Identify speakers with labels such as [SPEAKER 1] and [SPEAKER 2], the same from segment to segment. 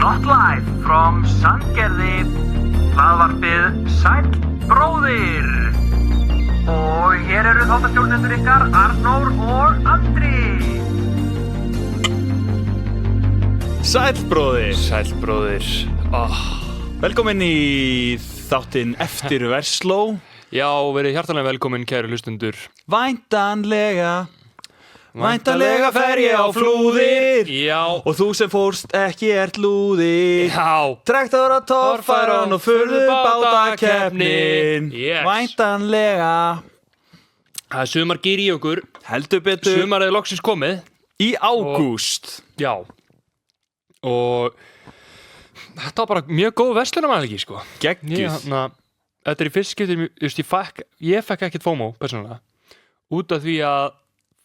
[SPEAKER 1] Not live from Sandgerði, hlaðvarpið Sæll bróðir. Og hér eru þáttastjórnendur ykkar Arnór og Andri.
[SPEAKER 2] Sæll bróðir.
[SPEAKER 3] Sæll bróðir.
[SPEAKER 2] Velkomin í þáttinn Eftir Versló.
[SPEAKER 3] Já, verið hjartanlega velkomin kæru hlustendur.
[SPEAKER 2] Væntanlega fer ég á flúðir.
[SPEAKER 3] Já.
[SPEAKER 2] Og þú sem fórst ekki ert lúðir.
[SPEAKER 3] Já.
[SPEAKER 2] Traktor og torfæran og furðu bátakeppnin.
[SPEAKER 3] Yes.
[SPEAKER 2] Væntanlega.
[SPEAKER 3] Það er sumargýr í okkur.
[SPEAKER 2] Heldur betur.
[SPEAKER 3] Sumarið er loksins komið.
[SPEAKER 2] Í ágúst.
[SPEAKER 3] Já. Og þetta var bara mjög góð verslunarmælingi, sko.
[SPEAKER 2] Geggjuð.
[SPEAKER 3] Þetta er í fyrst skipti, ég fekk ekkert FOMO, persónulega. Út af því að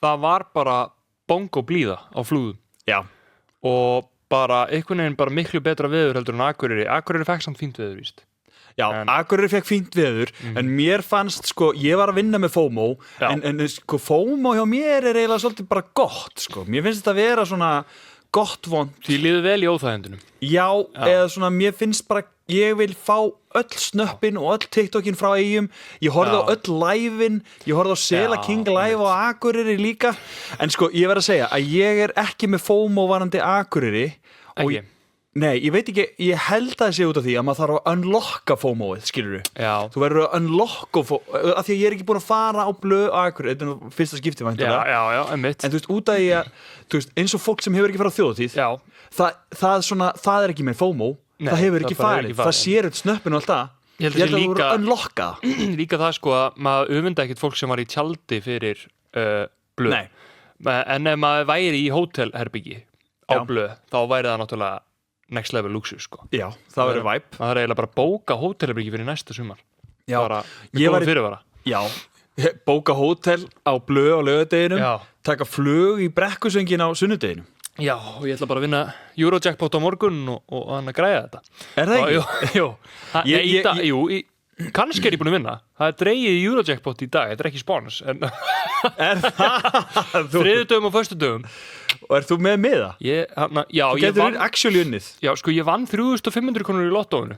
[SPEAKER 3] það var bara bongo blíða á flúðum.
[SPEAKER 2] Já.
[SPEAKER 3] Og bara einhvern veginn bara miklu betra veður heldur en Akureyri. Akureyri fekk samt fínt veður, víst.
[SPEAKER 2] Já, Akureyri fekk fínt veður, en mér fannst, sko, ég var að vinna með FOMO, en sko, FOMO hjá mér er eiginlega svolítið bara gott, sko. Mér finnst þetta að vera svona gott vond.
[SPEAKER 3] Því líður vel í óþægendunum.
[SPEAKER 2] Já, eða svona, mér finnst bara, ég vil fá öll snöppin og öll TikTokin frá Eyjum. Ég horfði á öll live-in, ég horfði á Sela King live á Akureyri líka. En sko, ég verð að segja að ég er ekki með FOMO varandi Akureyri.
[SPEAKER 3] Ekki?
[SPEAKER 2] Nei, ég veit ekki, ég held að það sé út af því að maður þarf að unlocka FOMO-ið, skilurðu?
[SPEAKER 3] Já.
[SPEAKER 2] Þú verður að unlocka FOMO, af því að ég er ekki búin að fara á blöð á Akureyri, þetta er fyrsta skipti væntanlega.
[SPEAKER 3] Já, einmitt.
[SPEAKER 2] En þú veist, út af því að, þú veist, eins og fólk sem hefur ekki farið á þjóðatíð, það er ekki með FOMO, það hefur ekki farið, það sér upp snöppin og allt það. Ég held að þú verður að unlocka það.
[SPEAKER 3] Líka það, sko, að maður öfunda ekkert fólk sem var í tjaldi fyrir blöð.
[SPEAKER 2] Nei.
[SPEAKER 3] En ef maður væri í hótelherbyggi á blöð, þá væri það náttúrulega next level luxus, sko.
[SPEAKER 2] Já, það verður væp.
[SPEAKER 3] Það er eiginlega bara að bóka hótelherbyggi fyrir næsta sumar.
[SPEAKER 2] Já.
[SPEAKER 3] Bara, með góðum fyrirvara.
[SPEAKER 2] Já, bóka hótel á blöð á laugardeginum,
[SPEAKER 3] Já.
[SPEAKER 2] taka flug í brekkusöngin á sunnudeginum.
[SPEAKER 3] Já, og ég ætla bara að vinna Eurojackpot á morgun og hann að græða þetta.
[SPEAKER 2] Er það ekki?
[SPEAKER 3] Jú. Kannski er ég búin að vinna. Það er dregið í Eurojackpot í dag. Þetta er ekki spons.
[SPEAKER 2] Er það?
[SPEAKER 3] Þriðjudögum og föstudögum.
[SPEAKER 2] Og ert þú með miða?
[SPEAKER 3] Þú
[SPEAKER 2] getur actually unnið.
[SPEAKER 3] Já, sko, ég vann 3.500 krónur í lottóinu.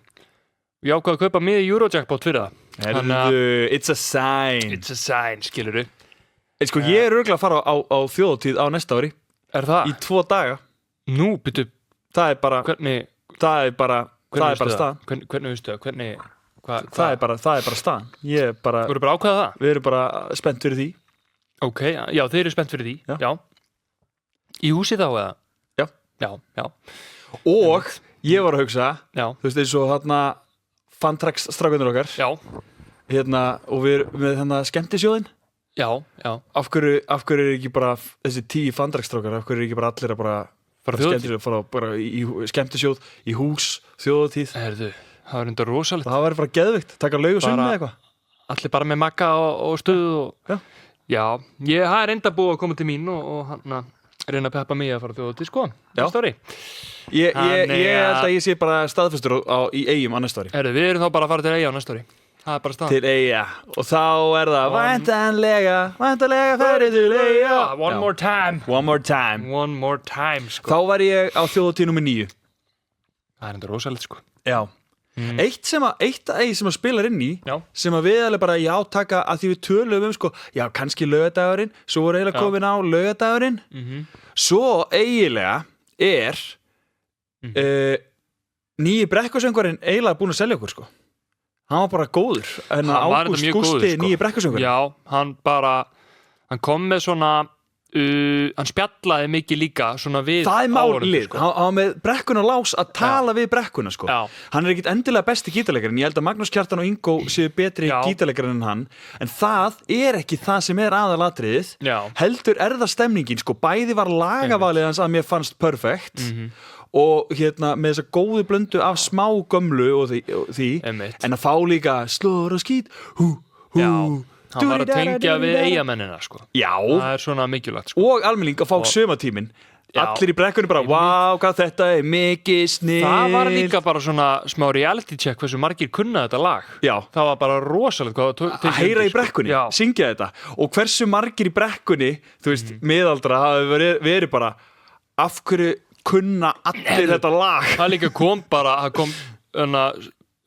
[SPEAKER 3] Ég ákvað að kaupa miða í Eurojackpot fyrir það.
[SPEAKER 2] Herðu, it's a sign.
[SPEAKER 3] It's a sign, skilurðu.
[SPEAKER 2] En sko, ég er örugglega að fara á þjóðatíð á næsta ári.
[SPEAKER 3] Er það?
[SPEAKER 2] Í 2 daga.
[SPEAKER 3] Nú, byrju.
[SPEAKER 2] Það er bara staðan.
[SPEAKER 3] Hvernig veistu það? Hvernig...
[SPEAKER 2] Það er bara staðan. Þú
[SPEAKER 3] verður bara að ákveða það?
[SPEAKER 2] Við erum bara spennt fyrir því.
[SPEAKER 3] Ok, já, þeir eru spennt fyrir því. Já. Í húsi þá, eða? Já.
[SPEAKER 2] Og ég var að hugsa,
[SPEAKER 3] Já.
[SPEAKER 2] þú veist, eins og þarna Fantrax strákunir okkar.
[SPEAKER 3] Já.
[SPEAKER 2] Og við erum með skemmtisjóðin.
[SPEAKER 3] Já.
[SPEAKER 2] Af hverju er ekki bara þessi 10 Fantrax strákar, af hverju er ekki bara allir að fara í skemmtisjóð, í hús, þjóðatíð?
[SPEAKER 3] Herðu, það var enda rosalegt.
[SPEAKER 2] Það væri bara geðvikt, taka laug og sunn með eitthvað.
[SPEAKER 3] Allir bara með makka og stuð og... Já, það er enda búið að koma til mín og hann reyna að peppa mig að fara þjóðatíð, sko. Næsta ári.
[SPEAKER 2] Ég held að ég sé bara staðfestur í Eyjum á næsta ári.
[SPEAKER 3] Herðu, við erum þá bara að fara til Eyja á næsta ári. Það er bara staðan.
[SPEAKER 2] Til Eyja. Og þá er það væntanlega ferði til Eyja.
[SPEAKER 3] One more time, sko.
[SPEAKER 2] Þá var ég á þjóðatíð nummer 9.
[SPEAKER 3] Það er enda rosalegt, sko.
[SPEAKER 2] Já. Eitt sem að spilar inn í, sem að við alveg bara taka að því við tölum sko, já, kannski laugardagurinn, svo voru eiginlega komin á laugardagurinn, svo eiginlega er nýji brekkusöngvarinn eiginlega búin að selja okkur, sko. Hann var bara góður, en Ágúst Gústi, sko. Nýji brekkusöngvarinn.
[SPEAKER 3] Já, hann kom með svona hann spjallaði mikið líka svona við
[SPEAKER 2] það er málið, sko. Hann var með brekkuna lás að tala við brekkuna, sko. Hann er ekkit endilega besti gítarleikarinn, ég held að Magnús Kjartan og Ingo séu betri gítarleikarinn en hann, en það er ekki það sem er aðalatriðið. Heldur er það stemningin, sko. Bæði var lagavalið hans að mér fannst perfect og með þessa góðu blöndu af smá gömlu og því en að fá líka slór og skít
[SPEAKER 3] hann var að tengja við Eyjamennina, sko.
[SPEAKER 2] Já.
[SPEAKER 3] Það er svona mikilvægt, sko.
[SPEAKER 2] Og almenning að fá sumatíminn. Allir í brekkunni bara, wow, hvað þetta er mikið snill.
[SPEAKER 3] Það var líka bara svona smá reality check hversu margir kunna þetta lag.
[SPEAKER 2] Já.
[SPEAKER 3] Það var bara rosalegt hvað
[SPEAKER 2] að heyra í brekkunni, syngja þetta. Og hversu margir í brekkunni, þú veist, miðaldra hafa verið bara, af hverju kunna allir þetta lag.
[SPEAKER 3] Það líka kom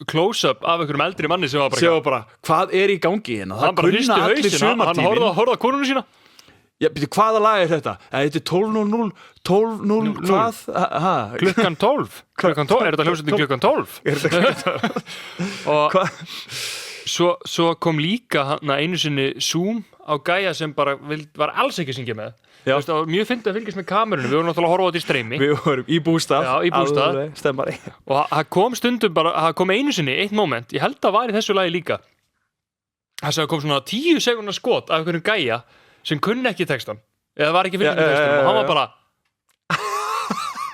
[SPEAKER 3] close-up af einhverjum eldri manni sem var bara
[SPEAKER 2] hvað í gangi hérna?
[SPEAKER 3] Það kunna allir sumartíminn. Hann horfði á konuna sína.
[SPEAKER 2] Já, byrju, hvaða lag þetta? Þetta 12:00, 12:00, hvað?
[SPEAKER 3] Klukkan 12? Klukkan 12? Er þetta hljómsveitin klukkan 12? Og svo kom líka einu sinni Zoom á gæja sem bara var alls ekki að syngja með. Það var mjög fyndið að fylgjast með kamerunum. Við vorum náttúrulega að horfa á þetta í streymi.
[SPEAKER 2] Við vorum í bústað.
[SPEAKER 3] Já, í bústað.
[SPEAKER 2] Stemmari.
[SPEAKER 3] Og það kom stundum það kom einu sinni, eitt moment, ég held að var í þessu lagi líka. Það kom svona 10 sekúndna skot af einhverjum gæja sem kunni ekki textan. Eða var ekki fylgjast með textan. Og hann var bara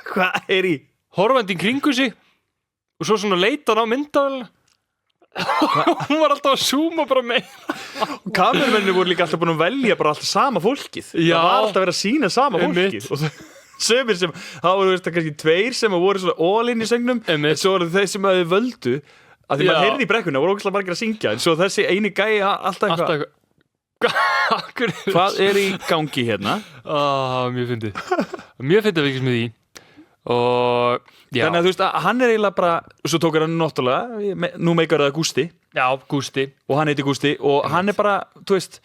[SPEAKER 2] hvað í?
[SPEAKER 3] Horfandi í kringu sig og svo svona leita hann á myndavélina. Hún var alltaf að zooma bara með
[SPEAKER 2] kameramenni voru líka alltaf búin að velja bara alltaf sama fólkið. Það var alltaf verið að sína sama fólkið og sömur sem, það voru kannski 2 sem voru svona all in í söngnum en svo voru þeir sem að þau völdu að því maður heyrði í brekkuna, voru ógeðslega margir að syngja en svo þessi eini gæi alltaf eitthvað hvað í gangi hérna?
[SPEAKER 3] Mjög fyndið að vikast með því og já.
[SPEAKER 2] Þannig að þú veist að hann eiginlega bara svo tók hann náttúrulega nú meikar það Gústi og hann heiti Gústi og hann bara þú veist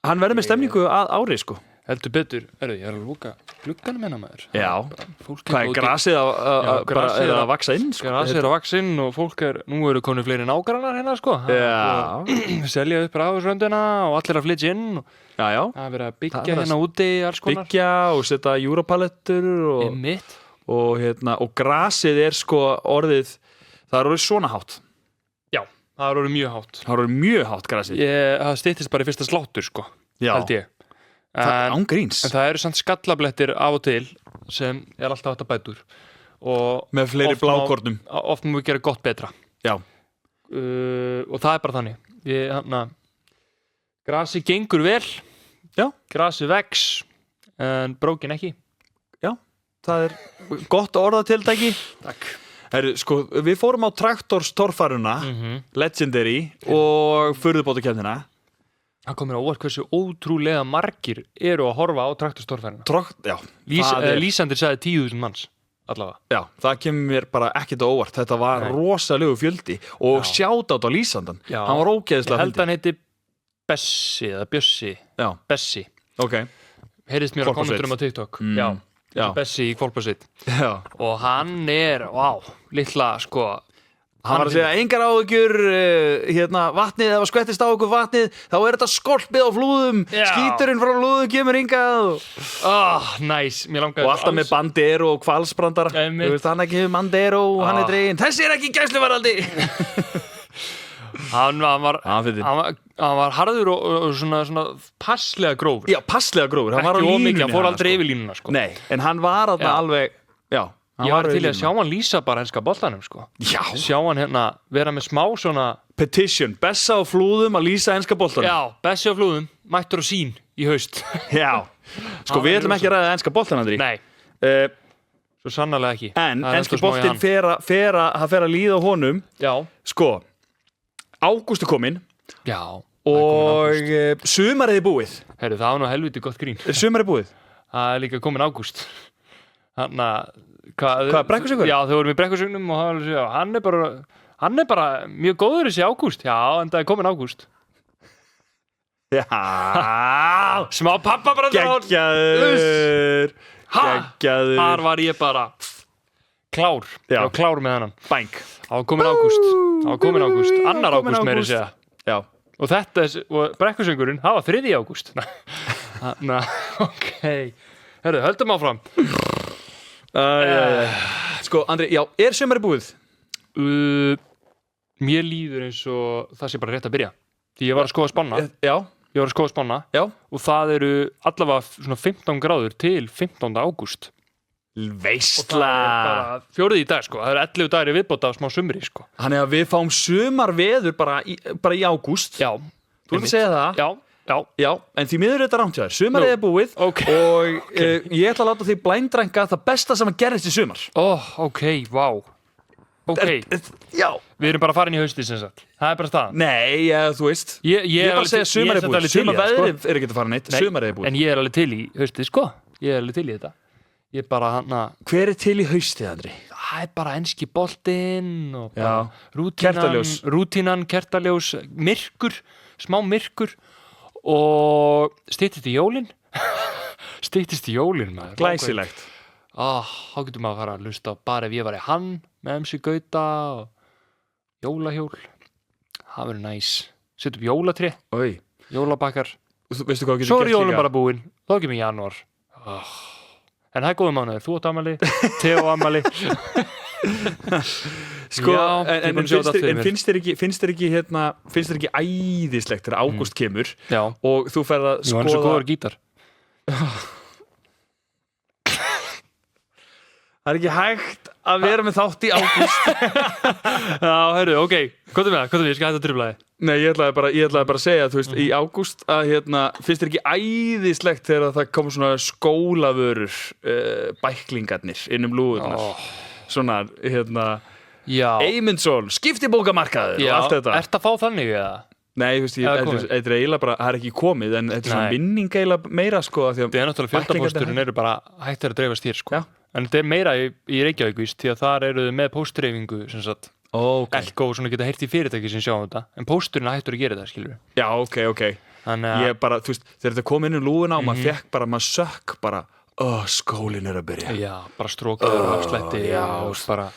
[SPEAKER 2] hann verður með stemningu að ári sko
[SPEAKER 3] heldur betur, ég að lúka glugganum hennar maður
[SPEAKER 2] já, hvað grasið að vaksa inn sko?
[SPEAKER 3] Grasið að vaksa inn og fólk nú eru konið fleiri nágrannar hérna sko selja upp ráðsröndina og allir að flytja inn og að vera að byggja hérna úti alls konar
[SPEAKER 2] byggja og setja júrapalettur og grasið sko orðið það orðið svona hátt
[SPEAKER 3] já, það orðið
[SPEAKER 2] mjög hátt grasið
[SPEAKER 3] það styttist bara í fyrsta sláttur sko held ég
[SPEAKER 2] án gríns
[SPEAKER 3] en það eru samt skallablettir af og til sem alltaf hægt að bætur og
[SPEAKER 2] með fleiri blákornum
[SPEAKER 3] oft má við gera gott betra
[SPEAKER 2] já
[SPEAKER 3] og það bara þannig grasi gengur vel
[SPEAKER 2] já
[SPEAKER 3] grasi vex en brókin ekki
[SPEAKER 2] já, það gott orðatildæki
[SPEAKER 3] takk
[SPEAKER 2] sko, við fórum á traktorstorfaruna Legendary og furðubátakefnina
[SPEAKER 3] það kom mér á óvart hversu ótrúlega margir eru að horfa á traktorstorfærina
[SPEAKER 2] já
[SPEAKER 3] Lýsandir sagði 10.000 manns allavega
[SPEAKER 2] já, það kemur mér bara ekkert á óvart þetta var rosalegu fjöldi og sjátátt á Lýsandan hann var ógeðslega
[SPEAKER 3] ég held að hann heiti Bessi eða Bjössi Bessi heyrðist mér á kommenturum á TikTok já Bessi í Kvolpasitt og hann litla sko
[SPEAKER 2] hann var að segja, engar áhyggjur vatnið, ef það skvettist á okkur vatnið þá þetta skolpið á flúðum skíturinn frá flúðum kemur hingað
[SPEAKER 3] nice, mér langaði
[SPEAKER 2] og alltaf með bandero og hvalsbrandara þú veist, hann ekki hefur bandero og hann dregin þessi ekki gæsluvarðaldi
[SPEAKER 3] hann var harður og svona passlega grófur
[SPEAKER 2] já, passlega grófur, hann var á línunni
[SPEAKER 3] hann fór aldrei yfir línuna sko
[SPEAKER 2] nei, en hann var alveg
[SPEAKER 3] ég var til að sjá hann lýsa bara henska boltanum sko sjá hann vera með smá svona
[SPEAKER 2] petition, Bessa á flúðum að lýsa henska boltanum
[SPEAKER 3] já, Bessi á flúðum, mættur á sín í haust
[SPEAKER 2] já, sko við ætlum ekki að ræða henska boltan Andri
[SPEAKER 3] nei, svo sannarlega ekki
[SPEAKER 2] en henski boltin fer að líða á honum
[SPEAKER 3] já,
[SPEAKER 2] sko ágúst kominn
[SPEAKER 3] já
[SPEAKER 2] og sumarið búið
[SPEAKER 3] herru, það var nú helviti gott grín
[SPEAKER 2] sumarið búið
[SPEAKER 3] það líka kominn ágúst
[SPEAKER 2] hvað, brekkusöngur?
[SPEAKER 3] Já, þau vorum í brekkusöngnum og hann er bara mjög góður þessi ágúst já, en það kominn ágúst
[SPEAKER 2] já
[SPEAKER 3] smá pappabrandar
[SPEAKER 2] geggjaður
[SPEAKER 3] þar var ég bara klár með hennan
[SPEAKER 2] bang
[SPEAKER 3] það var kominn ágúst annar ágúst meiri segja
[SPEAKER 2] já
[SPEAKER 3] og brekkusöngurinn, það var 3. ágúst ok herru, höldum áfram
[SPEAKER 2] sko, Andri, já, sumarið búið?
[SPEAKER 3] Mér líður eins og það sé bara rétt að byrja því ég var að skoða Spanna og það eru allavega svona 15 gráður til 15. ágúst
[SPEAKER 2] veistla
[SPEAKER 3] og það er bara 4. í dag sko það eru 11 dagir í viðbót af smá sumri sko
[SPEAKER 2] þannig að við fáum sumarveður bara í ágúst
[SPEAKER 3] já,
[SPEAKER 2] þú ert að segja það
[SPEAKER 3] já,
[SPEAKER 2] en því miður er þetta rámt hjá þér sumarið er búið og ég ætla að láta því blændrangka það besta sem að gerist í sumar
[SPEAKER 3] ok,
[SPEAKER 2] já
[SPEAKER 3] við erum bara farin í hausti sem sagt það er bara staðan
[SPEAKER 2] nei, þú veist ég er bara að segja sumarið er búið sumarveðrið er ekki að fara neitt sumarið er búið
[SPEAKER 3] en ég er alveg til í hausti sko ég er alveg til í þetta ég bara hana
[SPEAKER 2] Hver til í haustið, Andri?
[SPEAKER 3] það bara enski boltinn og bara
[SPEAKER 2] Kertaljós.
[SPEAKER 3] rútínan, kertaljós, myrkur, smá myrkur og styttist í jólin maður.
[SPEAKER 2] Glæsilegt.
[SPEAKER 3] Þá getur maður að fara að hlusta á bara ef ég var í hann með MC Gauta og jólahjól. Það verður næs. Setja upp jólatré,
[SPEAKER 2] Oj.
[SPEAKER 3] jólabakkar.
[SPEAKER 2] Veistu hvað þú
[SPEAKER 3] Svo
[SPEAKER 2] getur
[SPEAKER 3] er jólum bara búin. Þá kemur janúar. En það er góðum mánuður. Þú átt afmæli, Theo afmæli.
[SPEAKER 2] Sko,
[SPEAKER 3] Já,
[SPEAKER 2] en finnst þér ekki æðislegt þegar ágúst kemur og þú ferð að
[SPEAKER 3] skoða. Jú, hann er svo góður gítar.
[SPEAKER 2] Það er ekki hægt að vera með þátt í ágúst.
[SPEAKER 3] Já, heyrðu, ok. Hvað er með það? Ég skal hætta að trufla þig.
[SPEAKER 2] Nei, ég ætlaði bara að segja, þú veist, í ágúst að finnst þér ekki æðislegt þegar það kom svona skólavörur bæklingarnir inn lúðurnar. Svona, Eymundsson, skiptibókamarkaður og allt þetta.
[SPEAKER 3] Ertu að fá þannig, eða?
[SPEAKER 2] Nei, þú veist, þetta er eiginlega bara, það er ekki komið, en þetta er svona minning eiginlega meira, sko.
[SPEAKER 3] Það er náttúrulega fjöldapósturinn eru bara hættir að dreifast hér, sko. En þetta er meira í Reykjavík, víst, því að þar eru þau með póstdreifingu, sem sagt, Elko og svona geta heyrt í fyrirtæki sem sjá þetta, en pósturinn hættur að gera þetta, skilur við.
[SPEAKER 2] Já, ok. Þannig ég bara, þú veist, þegar þetta kom inn lúðuna og maður fekk bara, maður sökk bara, skólinn er að byrja.
[SPEAKER 3] Já, bara strókleður og afslætti, bara,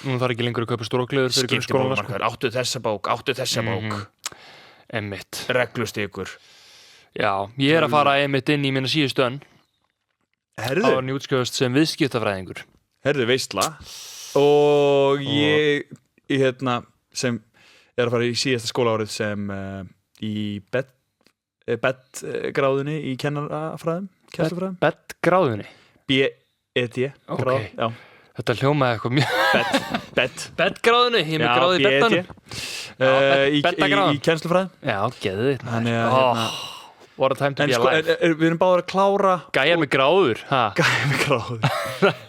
[SPEAKER 3] nú þarf ekki lengur að kaupa strókleður fyrir grunnskólann, sko.
[SPEAKER 2] Áttu þessa bók.
[SPEAKER 3] Einmitt.
[SPEAKER 2] Reglustikur.
[SPEAKER 3] Já, ég er að fara einmitt inn í mína síðustu önn.
[SPEAKER 2] Herðu?
[SPEAKER 3] Það var nýútskjöfust sem viðskiptafræðingur.
[SPEAKER 2] Herðu, veistla. Og ég sem er að fara í síðasta skólaárið sem í BED-gráðunni í kennarafræðum.
[SPEAKER 3] BED-gráðunni?
[SPEAKER 2] B-E-D.
[SPEAKER 3] Ok. Já. Þetta hljómaði eitthvað mjög... BED-gráðunni? Ég með gráði í
[SPEAKER 2] BED-gráðunni. Í kennslufræðum.
[SPEAKER 3] Já, geðið.
[SPEAKER 2] Þannig að
[SPEAKER 3] What a time to be alive.
[SPEAKER 2] Við erum báðir að klára
[SPEAKER 3] Gæjar með gráður.
[SPEAKER 2] Gæjar með gráður.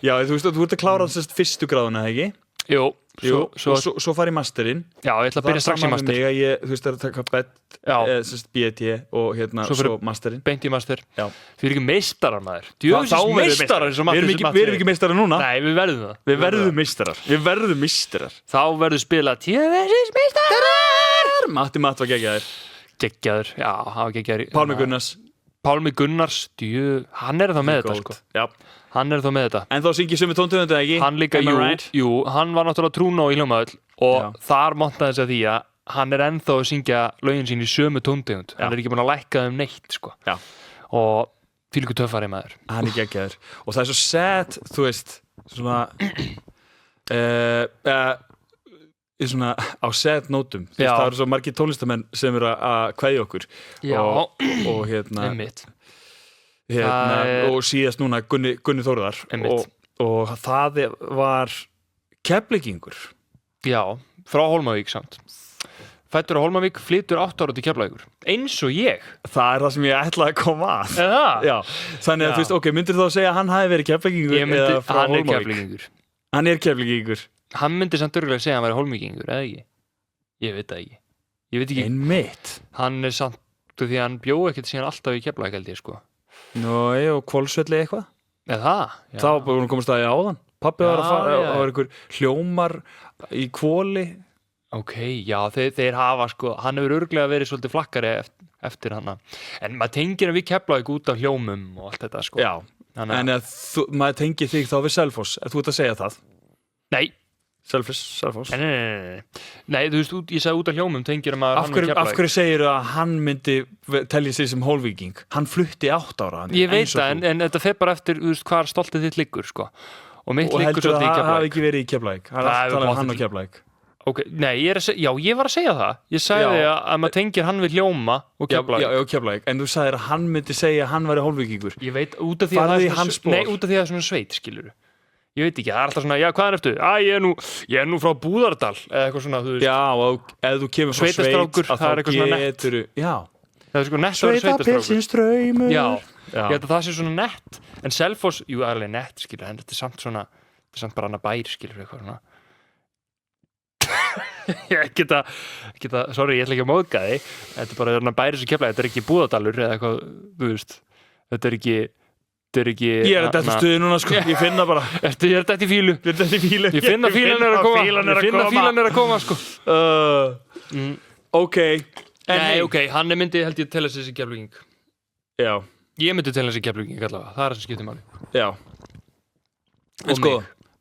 [SPEAKER 2] Já, þú veist, þú ert að klára fyrstu gráðuna, ekki?
[SPEAKER 3] Jú.
[SPEAKER 2] Svo fari masterinn.
[SPEAKER 3] Já, ég ætla að byrja strax í master.
[SPEAKER 2] Þú veist, það er að taka BED og svo masterinn.
[SPEAKER 3] Beint í master.
[SPEAKER 2] Já.
[SPEAKER 3] Þið eru ekki meistarar, maður. Djöfisins meistarar.
[SPEAKER 2] Við erum ekki meistarar núna.
[SPEAKER 3] Nei, við verðum það.
[SPEAKER 2] Við verðum meistarar.
[SPEAKER 3] Þá verður spila djöfisins meistarar.
[SPEAKER 2] Matti Matt var geggjaður.
[SPEAKER 3] Geggjaður, já, hann var geggjaður. Pálmi Gunnars, hann er það með þetta, sko.
[SPEAKER 2] Já.
[SPEAKER 3] Hann er það með þetta.
[SPEAKER 2] En þá syngir sumi tóntöfundu, ekki?
[SPEAKER 3] Hann líka, jú, hann var náttúrulega trúna í hljómaðull og þar montaði þess að því að hann er ennþá að syngja lögin sín í sömu tóntöfund. Hann er ekki búin að lækka þeim neitt, sko. Já. Og fylgur töffari maður. Hann
[SPEAKER 2] er geggjaður. Og það er svo sad, þú veist, svona í svona á sad nótum. Það eru svo margir tónlistamenn sem eru að kveðja okkur.
[SPEAKER 3] Já.
[SPEAKER 2] Og
[SPEAKER 3] einmitt.
[SPEAKER 2] Og síðast núna Gunni Þórðar og það var Keflvíkingur.
[SPEAKER 3] Já, frá Hólmavík samt. Fæddur á Hólmavík, flytur 8 ára til Keflavíkur. Eins og ég.
[SPEAKER 2] Það er það sem ég ætlaði að koma að. Já. Þannig að þú veist, myndir þú að segja að hann hafi verið Keflvíkingur eða frá Hólmavík? Hann er Keflvíkingur.
[SPEAKER 3] Hann myndi samt örgulega segja að hann væri Hólmvíkingur, eða ekki? Ég veit það ekki. Ég veit ekki.
[SPEAKER 2] Einmitt.
[SPEAKER 3] Hann er samt því að hann bjó ekkert síðan alltaf í Keflavík, held ég, sko.
[SPEAKER 2] Nói, og Hvolsvelli eitthvað?
[SPEAKER 3] Eða það?
[SPEAKER 2] Já. Þá búin að koma staðið áðan. Pabbi var að fara, það var einhver hljómar í Hvoli. Ok, já, þeir hafa, sko, hann hefur örgulega verið svolítið flakkari eftir hana. En maður tengir við Keflavík út af hljómum og allt þetta, sko. Já, en maður tengir þig þá við Selfoss. Þú ert að segja það? Nei. Selfoss? Nei, þú veist, ég sagði út af hljómum tengir að maður Af hverju segir að hann myndi telja sig sem Hólvíking? Hann flutti 8 ára. Ég veit það, en þetta fer bara eftir, þú veist, hvar stoltið þitt liggur, sko. Og mitt liggur svolítið í Keflavík. Og heldur það hafi ekki verið í Keflavík? Hann er alltaf talað hann og Keflavík. Ok, nei, ég var að segja það. Ég sagði að maður tengir hann við hljóma og Keflavík. Já, Keflavík, en þú sagðir að hann myndi segja að hann væri Hólvíkingur. Ég veit, út af því að það er svona sveit, skilurðu. Ég veit ekki, það er alltaf svona, já, hvaðan ertu? Ég er nú frá Búðardal, eða eitthvað svona, þú veist. Já, og ef þú kemur frá sveit, að þá getur, já. Það er sko nett að vera sveitastrákur. Já, ég held að það sé svona nett, en Selfoss, jú, alveg nett, skilur, en þetta er samt svona, þetta er samt bara annað bær, skilur, eitthvað svona. Ég geta, sorry, ég ætla ekki að móðga þig, þetta er bara annað bæri sem Keflavík, þetta er ekki Búðardalur, eða eitthvað, þú veist, þetta er ekki
[SPEAKER 3] er ekki
[SPEAKER 2] Ég er að detta stuði núna sko, ég finna bara
[SPEAKER 3] Ég er detta í fílu Ég finn að fílan er að koma sko
[SPEAKER 2] Ok
[SPEAKER 3] Nei, ok, hann myndi held ég tella sig Keflvíking
[SPEAKER 2] Já
[SPEAKER 3] Ég myndi tella sig Keflvíking allavega, það er það sem skiptir máli
[SPEAKER 2] Já En sko,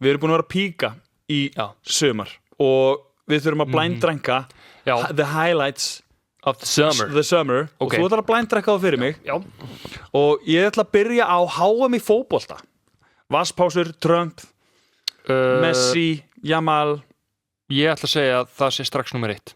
[SPEAKER 2] við erum búin að vera að píka í sumar og við þurfum að blinddranka the highlights
[SPEAKER 3] of the summer
[SPEAKER 2] og þú ætlar að blinddranka það fyrir mig
[SPEAKER 3] Já.
[SPEAKER 2] Og ég ætla að byrja á HM í fótbolta Vasspásur, Trump Messi, Jamal
[SPEAKER 3] Ég ætla að segja að það sé strax nummer 1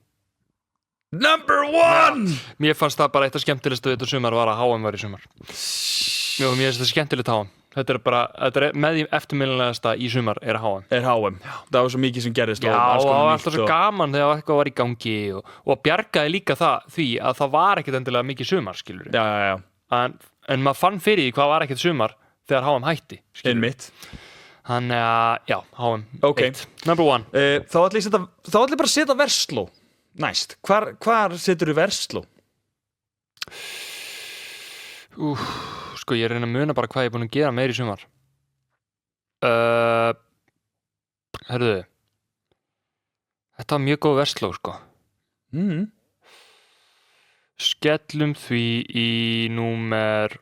[SPEAKER 2] Number 1
[SPEAKER 3] Mér fannst það bara eitt af skemmtilegstu þetta sumar var að HM var í sumar Mér finnst þetta skemmtilegt HM Þetta er með því eftirminnilegasta í sumar er HM
[SPEAKER 2] Það var svo mikið sem gerðist
[SPEAKER 3] Já, og það var alltaf svo gaman þegar eitthvað var í gangi og bjargaði líka því að það var ekkert endilega mikið sumar, skilur
[SPEAKER 2] Já.
[SPEAKER 3] En maður fann fyrir því hvað var ekkert sumar þegar HM hætti, skilur
[SPEAKER 2] Einmitt
[SPEAKER 3] Þannig að, já, HM
[SPEAKER 2] okay.
[SPEAKER 3] 1 Number 1
[SPEAKER 2] Þá ætla ég bara að setja Versló næst Hvar setur þú Versló?
[SPEAKER 3] Sko, ég reyna að muna bara hvað ég er búin að gera meir í sumar Herðu Þetta var mjög góð Versló, sko Skellum því í númer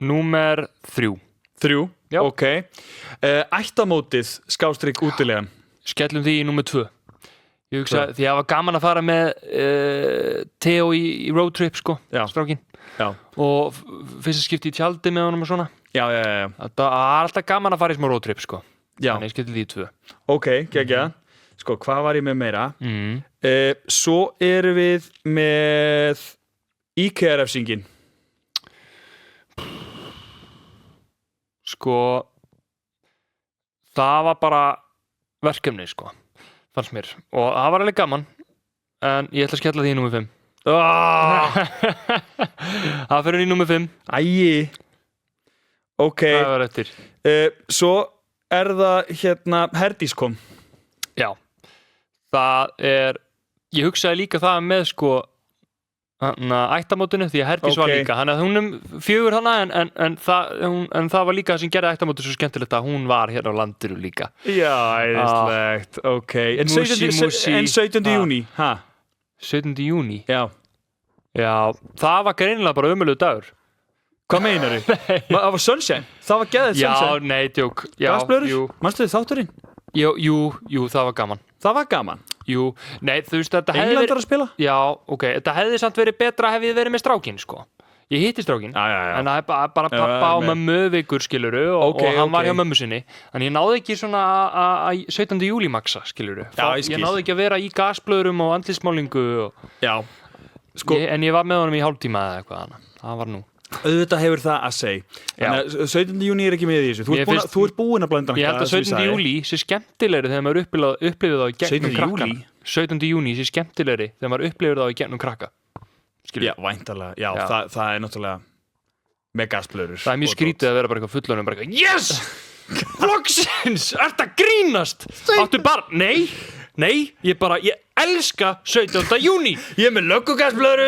[SPEAKER 3] 3 Já.
[SPEAKER 2] Ok Ættamótið / útilegan
[SPEAKER 3] Skellum því í númer 2 Ég hugsa því að það var gaman að fara með Theo í roadtrip sko strákin og fyrsta skipti í tjaldi með honum og svona
[SPEAKER 2] Já.
[SPEAKER 3] Það er alltaf gaman að fara í smá roadtrip sko Þannig ég skellti því í 2
[SPEAKER 2] Ok, geggja Sko, hvað var ég með meira? Svo erum við með IKEA-refsingin
[SPEAKER 3] Sko það var bara verkefni sko fannst mér og það var alveg gaman en ég ætla að skella því í númer 5 Það fyrir í númer 5
[SPEAKER 2] Æi Ok
[SPEAKER 3] Það var eftir
[SPEAKER 2] Svo er það Herdís kom
[SPEAKER 3] Já Það ég hugsaði líka það með sko ættamótinu því að Herdís var líka þannig að hún 4 hana en það var líka það sem gerði ættamótinu svo skemmtilegt að hún var hérna á landinu líka
[SPEAKER 2] Já, æðislegt Ok, en 17. júní
[SPEAKER 3] 17. júní?
[SPEAKER 2] Já,
[SPEAKER 3] það var greinilega bara ömurlegur dagur
[SPEAKER 2] Hvað meinar þið? Það var sunshine, það var geðið sunshine
[SPEAKER 3] Já, nei, djók
[SPEAKER 2] Gasblöður, manstu þið þátturinn?
[SPEAKER 3] Jú, það var gaman
[SPEAKER 2] Það var gaman?
[SPEAKER 3] Jú, nei, þú veist þetta hefði
[SPEAKER 2] Englandar að spila?
[SPEAKER 3] Já, ok, þetta hefði samt verið betra hefði ég verið með strákin, sko Ég hitti strákin En það er bara pappa og mömmu vikur, skiluru og hann var hjá mömmu sinni En ég náði ekki svona að 17. júlí maxa, skiluru Ég náði ekki að vera í gasblöðurum og andlitsmálingu
[SPEAKER 2] Já
[SPEAKER 3] En ég var með honum í hálftíma eða eitthvað Það var nú
[SPEAKER 2] Auðvitað hefur það að segja Þannig að 17. júní er ekki með í þessu Þú ert búinn að blanda
[SPEAKER 3] Ég held að 17. júlí sé skemmtilegri þegar maður upplifir það í gegnum krakka 17. júní sé skemmtilegri þegar maður upplifir það í gegnum krakka
[SPEAKER 2] Já, væntalega Já. Það er náttúrulega með gasblöður
[SPEAKER 3] Það er mjög skrítið að vera bara eitthvað fullorðinn bara eitthvað Yes! Flokksins! Ertu að grínast? Áttu bara Nei, ég elska 17. júní
[SPEAKER 2] Ég er með löggugasblöðru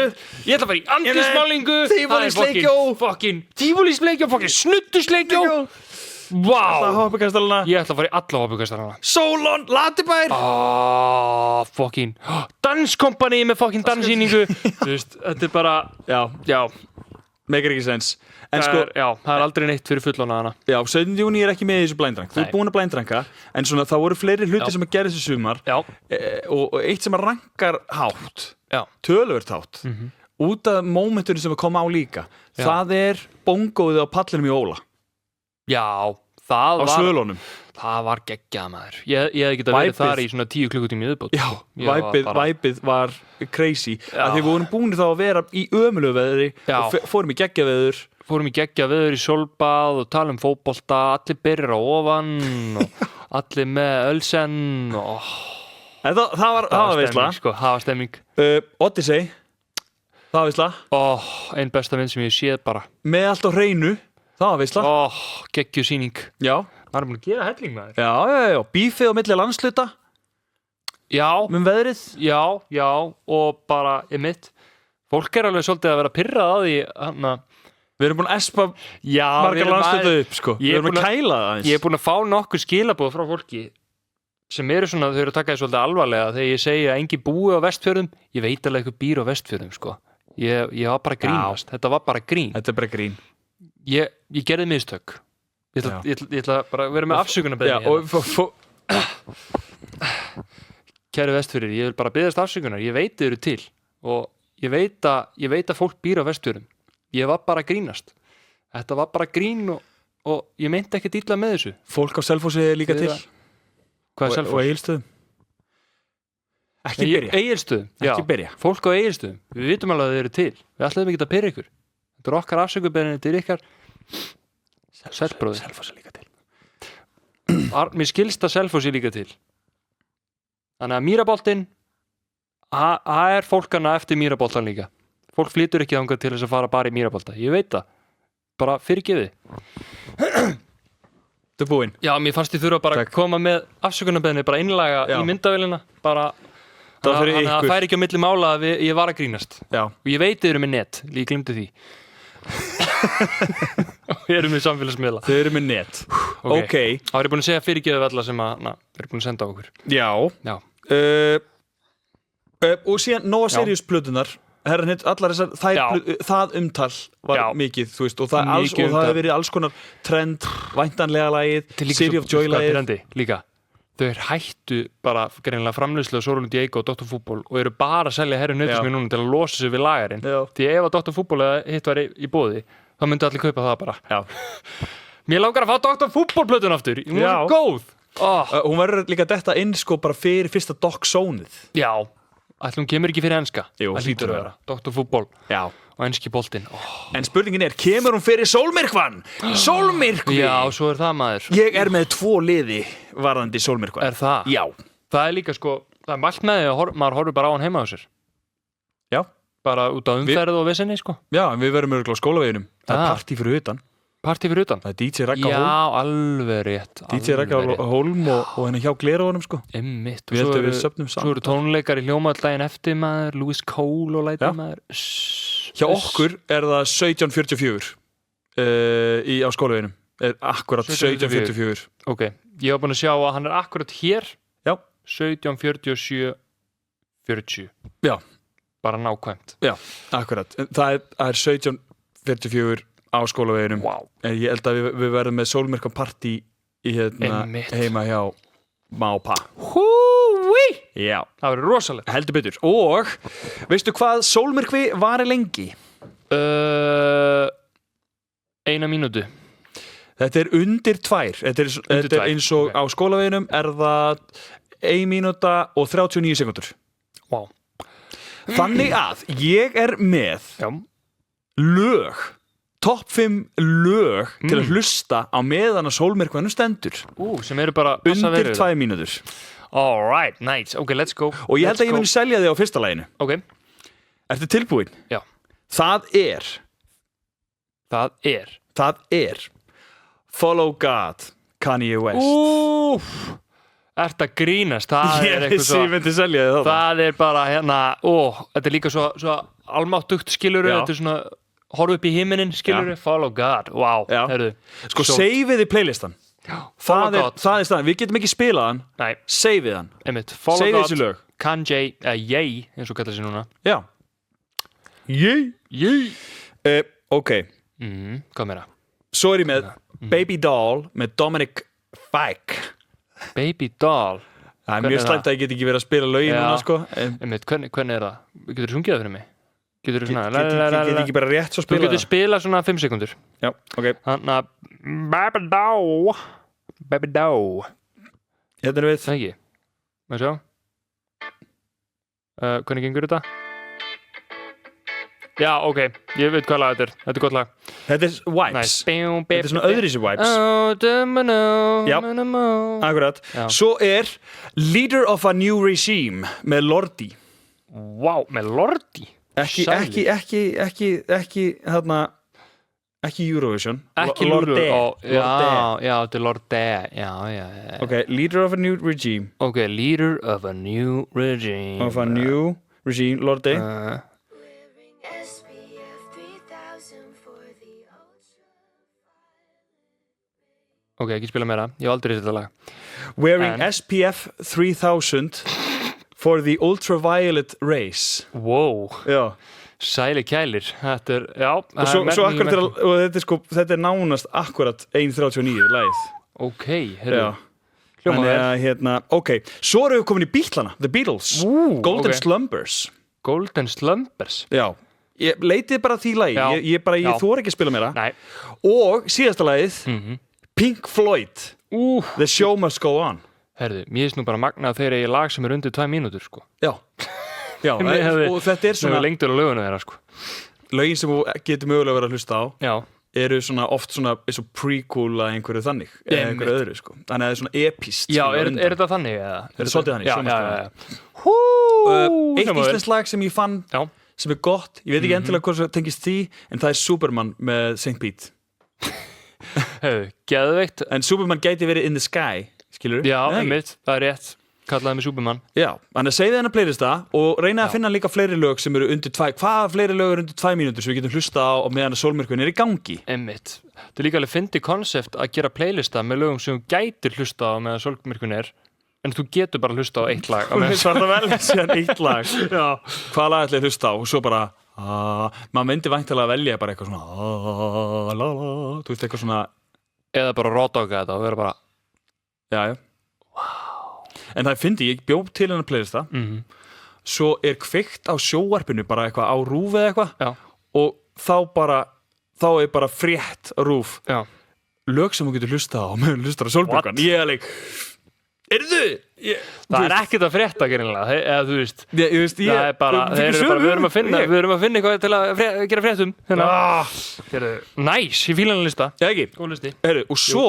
[SPEAKER 3] Ég ætla að fara í andlitsmálingu
[SPEAKER 2] Tívolísleikjó
[SPEAKER 3] Tívolísleikjó Snuttusleikjó
[SPEAKER 2] Alla hoppukastalana
[SPEAKER 3] Ég ætla að fara í alla hoppukastalana
[SPEAKER 2] Sólon, Latibær
[SPEAKER 3] Danskompani með danssýningu Þú veist, þetta er bara Já
[SPEAKER 2] Meikir ekki sens
[SPEAKER 3] það er aldrei neitt fyrir fullorðna hana
[SPEAKER 2] Já, 17. júní er ekki með í þessu blinddrank Þú ert búin að blinddranka En svona það voru fleiri hluti sem að gera þessu sumar og eitt sem að rankar hátt töluvert hátt út af mómentunum sem að koma á líka það er bongóið á pallinum í Óla
[SPEAKER 3] Já, það
[SPEAKER 2] á Svölunum
[SPEAKER 3] Það var geggjað maður Ég hefði getað verið þar í svona 10 klukkutími viðbót
[SPEAKER 2] Já, væpið var crazy að þið vorum búin þá að vera í ömulegu veðri og fórum í geggjaveður í sólbað og tala fótbolta allir byrjar á ofan og allir með ölsen og það var veisla
[SPEAKER 3] sko, það var stemming
[SPEAKER 2] Odyssey það var veisla
[SPEAKER 3] einn besta mynd sem ég séð bara
[SPEAKER 2] með allt á hreinu það var veisla
[SPEAKER 3] geggjuð sýning
[SPEAKER 2] Já
[SPEAKER 3] Það er búin að gera helling maður
[SPEAKER 2] Já, bífið á milli landsluta
[SPEAKER 3] Já
[SPEAKER 2] veðrið
[SPEAKER 3] Já, og bara mitt fólk alveg svolítið að vera pirrað á því
[SPEAKER 2] Við erum búin að espa margar landstöðu upp, sko. Við erum að kæla það aðeins.
[SPEAKER 3] Ég búin að fá nokkur skilaboð frá fólki sem eru svona, þau eru að taka því svolítið alvarlega þegar ég segi að engin búi á Vestfjörðum. Ég veit alveg eitthvað býr á Vestfjörðum, sko. Ég var bara að grínast. Þetta var bara grín.
[SPEAKER 2] Þetta bara grín.
[SPEAKER 3] Ég gerði mistök. Ég ætla bara að vera með afsökunarbeiðni. Kæri Vestfjörðir, ég vil bara biðjast afsökunar. Ég veit þið eru til og ég veit að fólk býr á Vestfjörðum. Ég var bara að grínast. Þetta var bara grín og ég meinti ekki illa með þessu.
[SPEAKER 2] Fólk á Selfossi er líka til.
[SPEAKER 3] Hvað er Selfoss?
[SPEAKER 2] Og Egilsstöðum. Ekki byrja.
[SPEAKER 3] Egilsstöðum, já.
[SPEAKER 2] Ekki byrja.
[SPEAKER 3] Fólk á Egilsstöðum. Við vitum alveg að þið eru til. Við ætlum ekki að pyrra ykkur. Þetta er okkar afsökunarbeiðni til ykkar. Selfossi.
[SPEAKER 2] Selfoss er líka til.
[SPEAKER 3] Mér skilst að Selfoss er líka til. Þannig að Mýraboltinn, það er fólkana eftir Mýraboltan líka. Fólk flytur ekki þangað til þess að fara bara í Mýrabolta. Ég veit það. Bara fyrirgefið.
[SPEAKER 2] Þetta er búinn.
[SPEAKER 3] Já, mér fannst ég þurfa bara að koma með afsökunarbeiðni bara innlega í myndavélina. Bara þannig að það færi ekki á milli mála að ég var að grínast.
[SPEAKER 2] Já.
[SPEAKER 3] Og ég veit þið eru með net. Ég glimti því. Og við erum með samfélagsmiðla.
[SPEAKER 2] Þið eru með net. Ok.
[SPEAKER 3] Það var ég búin að segja fyrirgefið alla sem að við erum búin að senda á okkur.
[SPEAKER 2] Já. Og síðan Nóa Sirius plötunar. Herran hitt, allar þessar, það umtal var mikið, þú veist, og það hefur verið alls konar trend, væntanlega lagið, City of Joy lagið.
[SPEAKER 3] Líka, þau hættu bara greinilega framleiðslu á Sorun Diego og Dr. Fútból og eru bara að selja Herru Nautismi núna til að losa sig við lagarinn. Því ef að Dr. Fútból eða hitt var í boði, þá myndi allir kaupa það bara.
[SPEAKER 2] Já.
[SPEAKER 3] Mér langar að fá Dr. Fútból plötun aftur, hún er góð.
[SPEAKER 2] Hún verður líka detta inn sko bara fyrir fyrsta Doc-sónið.
[SPEAKER 3] Já. Ætli hún kemur ekki fyrir enska.
[SPEAKER 2] Jú,
[SPEAKER 3] það hlýtur að vera. Dr. Fútból.
[SPEAKER 2] Já.
[SPEAKER 3] Og enski boltinn.
[SPEAKER 2] En spurningin er, kemur hún fyrir Sólmyrkvann? Sólmyrkvi!
[SPEAKER 3] Já, svo er það maður.
[SPEAKER 2] Ég er með 2 liði varðandi Sólmyrkvann.
[SPEAKER 3] Er það?
[SPEAKER 2] Já.
[SPEAKER 3] Það er líka sko, það er mælt með því að maður horfir bara á hann heima á sér.
[SPEAKER 2] Já.
[SPEAKER 3] Bara út á umferð og vissinni sko.
[SPEAKER 2] Já, en við verum örgulega á skólaveginum. Það er partí fyrir utan.
[SPEAKER 3] Partí fyrir utan?
[SPEAKER 2] Það er DJ Ragga Hólm.
[SPEAKER 3] Já, alveg rétt.
[SPEAKER 2] DJ Ragga Hólm og henni hjá Glerónum sko.
[SPEAKER 3] Einmitt.
[SPEAKER 2] Við heldum við söfnum saman.
[SPEAKER 3] Svo eru tónleikar í hljómaðaldaginn eftir maður, Louis Cole og lætið maður.
[SPEAKER 2] Hjá okkur er það 17:44 á skólaveginum. Akkurat 17:44.
[SPEAKER 3] Ok, ég var búin að sjá að hann er akkurat hér.
[SPEAKER 2] Já.
[SPEAKER 3] 17:47:40.
[SPEAKER 2] Já.
[SPEAKER 3] Bara nákvæmt.
[SPEAKER 2] Já, akkurat. Það er 17:44 á skólaveginum.
[SPEAKER 3] Wow.
[SPEAKER 2] En ég held að við verðum með Sólmyrkvan partí í heima hjá Mápa.
[SPEAKER 3] Húi!
[SPEAKER 2] Já.
[SPEAKER 3] Það verður rosalegt.
[SPEAKER 2] Heldur betur. Og veistu hvað Sólmyrkvi vari lengi?
[SPEAKER 3] 1 mínútu.
[SPEAKER 2] Þetta er undir 2. Þetta er eins og á skólaveginum er það 1 mínúta og 39 sekúndur.
[SPEAKER 3] Wow.
[SPEAKER 2] Þannig að ég er með lög, topp 5 lög til að hlusta á meðan að Sólmyrkvanum stendur.
[SPEAKER 3] Sem eru bara
[SPEAKER 2] undir 2 mínútur.
[SPEAKER 3] All right, nice. Ok, let's go.
[SPEAKER 2] Og ég held að ég muni selja þig á fyrsta laginu.
[SPEAKER 3] Ok.
[SPEAKER 2] Ertu tilbúin?
[SPEAKER 3] Já.
[SPEAKER 2] Það er Follow God, Kanye West.
[SPEAKER 3] Ertu að grínast? Það er eitthvað svo.
[SPEAKER 2] Ég myndi selja þig það.
[SPEAKER 3] Það er bara hérna, þetta er líka svo almáttugt skiluru, þetta er svona horfa upp í himinin, skiluru, Follow God. Wow, heyrðu.
[SPEAKER 2] Sko, seifiði playlistan. Það er staðan. Við getum ekki spilað hann.
[SPEAKER 3] Nei.
[SPEAKER 2] Seifiði hann.
[SPEAKER 3] Einmitt. Follow
[SPEAKER 2] God, þessi lög.
[SPEAKER 3] Kanye, Ye, eins og kallar sér núna.
[SPEAKER 2] Já. Ye. Ok.
[SPEAKER 3] Hvað meira?
[SPEAKER 2] Svo er ég með Baby Doll með Dominic Fike.
[SPEAKER 3] Baby Doll?
[SPEAKER 2] Það er mjög slæmt að ég get ekki verið að spila lögin núna, sko.
[SPEAKER 3] Einmitt, hvernig er það? Getur þú sungið það fyrir mig? Getur þú svona?
[SPEAKER 2] Get ekki bara rétt svo spila það?
[SPEAKER 3] Þú getur spila svona 5 sekundur.
[SPEAKER 2] Já, ok.
[SPEAKER 3] Þannig að Baby Doll.
[SPEAKER 2] Hérna er við.
[SPEAKER 3] Það ekki. Má sjá. Hvernig gengur þetta? Já, ok. Ég veit hvað lag þetta er. Þetta er gott lag.
[SPEAKER 2] Þetta er Vibes. Þetta er svona öðruvísi Vibes. Já, akkurat. Svo er Leader of a New Regime með Lordi.
[SPEAKER 3] Wow, með Lordi?
[SPEAKER 2] Ekki hérna, ekki Eurovision.
[SPEAKER 3] Ekki
[SPEAKER 2] Lorde.
[SPEAKER 3] Já, þetta er Lorde. Já.
[SPEAKER 2] Ok, Leader of a New Regime.
[SPEAKER 3] Ok, Leader of a New Regime.
[SPEAKER 2] Of a New Regime, Lorde.
[SPEAKER 3] Ok, ekki spila meira, ég hef aldrei þetta lag.
[SPEAKER 2] Wearing SPF 3000 for the ultraviolet rays.
[SPEAKER 3] Wow,
[SPEAKER 2] Já.
[SPEAKER 3] sæli kælir. Þetta já.
[SPEAKER 2] Og svo akkurat og þetta nánast akkurat 1.39 lagið.
[SPEAKER 3] Ok, heyrðu.
[SPEAKER 2] Þannig ok, svo erum við komin í Beatlana, The Beatles, Golden Slumbers.
[SPEAKER 3] Golden Slumbers?
[SPEAKER 2] Já, ég leitið bara því lagi, ég þori ekki að spila meira.
[SPEAKER 3] Nei. Og
[SPEAKER 2] síðasta lagið, Pink Floyd, The Show Must Go On.
[SPEAKER 3] Herðu, mér finnst nú bara magnað þegar ég lag sem undir 2 mínútur, sko.
[SPEAKER 2] Já, og þetta svona
[SPEAKER 3] lengdur á lögunu þeirra, sko.
[SPEAKER 2] Lögin sem þú getur mögulega verið að hlusta á.
[SPEAKER 3] Já.
[SPEAKER 2] Eru svona oft svona eins og prequel að einhverju þannig eða einhverju öðru sko. Þannig að það er svona epist.
[SPEAKER 3] Já, er þetta þannig eða?
[SPEAKER 2] Þetta er svolítið þannig. Eitt íslenskt lag sem ég fann sem er gott, ég veit ekki endilega hvað það tengist því, en það er Superman með St. Pete.
[SPEAKER 3] Geðveikt.
[SPEAKER 2] En Superman gæti verið In the Sky, skilur?
[SPEAKER 3] Já, einmitt, það er rétt. Kallaði mig Superman.
[SPEAKER 2] Já, þannig að segja þennan playlista og reyna að finna líka fleiri lög sem eru undir 2, hvaða fleiri lög eru undir 2 mínútur sem við getum hlusta á meðan að sólmyrkvinn er í gangi.
[SPEAKER 3] Einmitt. Það er líka alveg fyndið konsept að gera playlista með lögum sem þú gætir hlusta á meðan sólmyrkvinn er, en þú getur bara hlusta á eitt lag.
[SPEAKER 2] Þú veist það vel síðan eitt lag. Já. Hvaða lag ætlaði hlusta á og svo bara, maður myndi væntanlega að velja bara eitthvað svona, þú veist eitthvað svona.
[SPEAKER 3] Eða bara rótdoga þetta og vera bara,
[SPEAKER 2] já. En það fyndi, ég bjóð til hennar playlista svo er kveikt á sjóvarpinu bara eitthvað á RÚV eða eitthvað og þá er bara frétt á RÚV lög sem þú getur hlusta á meðan hlustar á sólbjörgan. Ég er leik
[SPEAKER 3] það er ekkert að frétta gerinlega, eða þú veist
[SPEAKER 2] það
[SPEAKER 3] er bara, við erum að finna eitthvað til að gera fréttum næs, ég fíla hann að lista.
[SPEAKER 2] Já ekki,
[SPEAKER 3] góð listi.
[SPEAKER 2] Og svo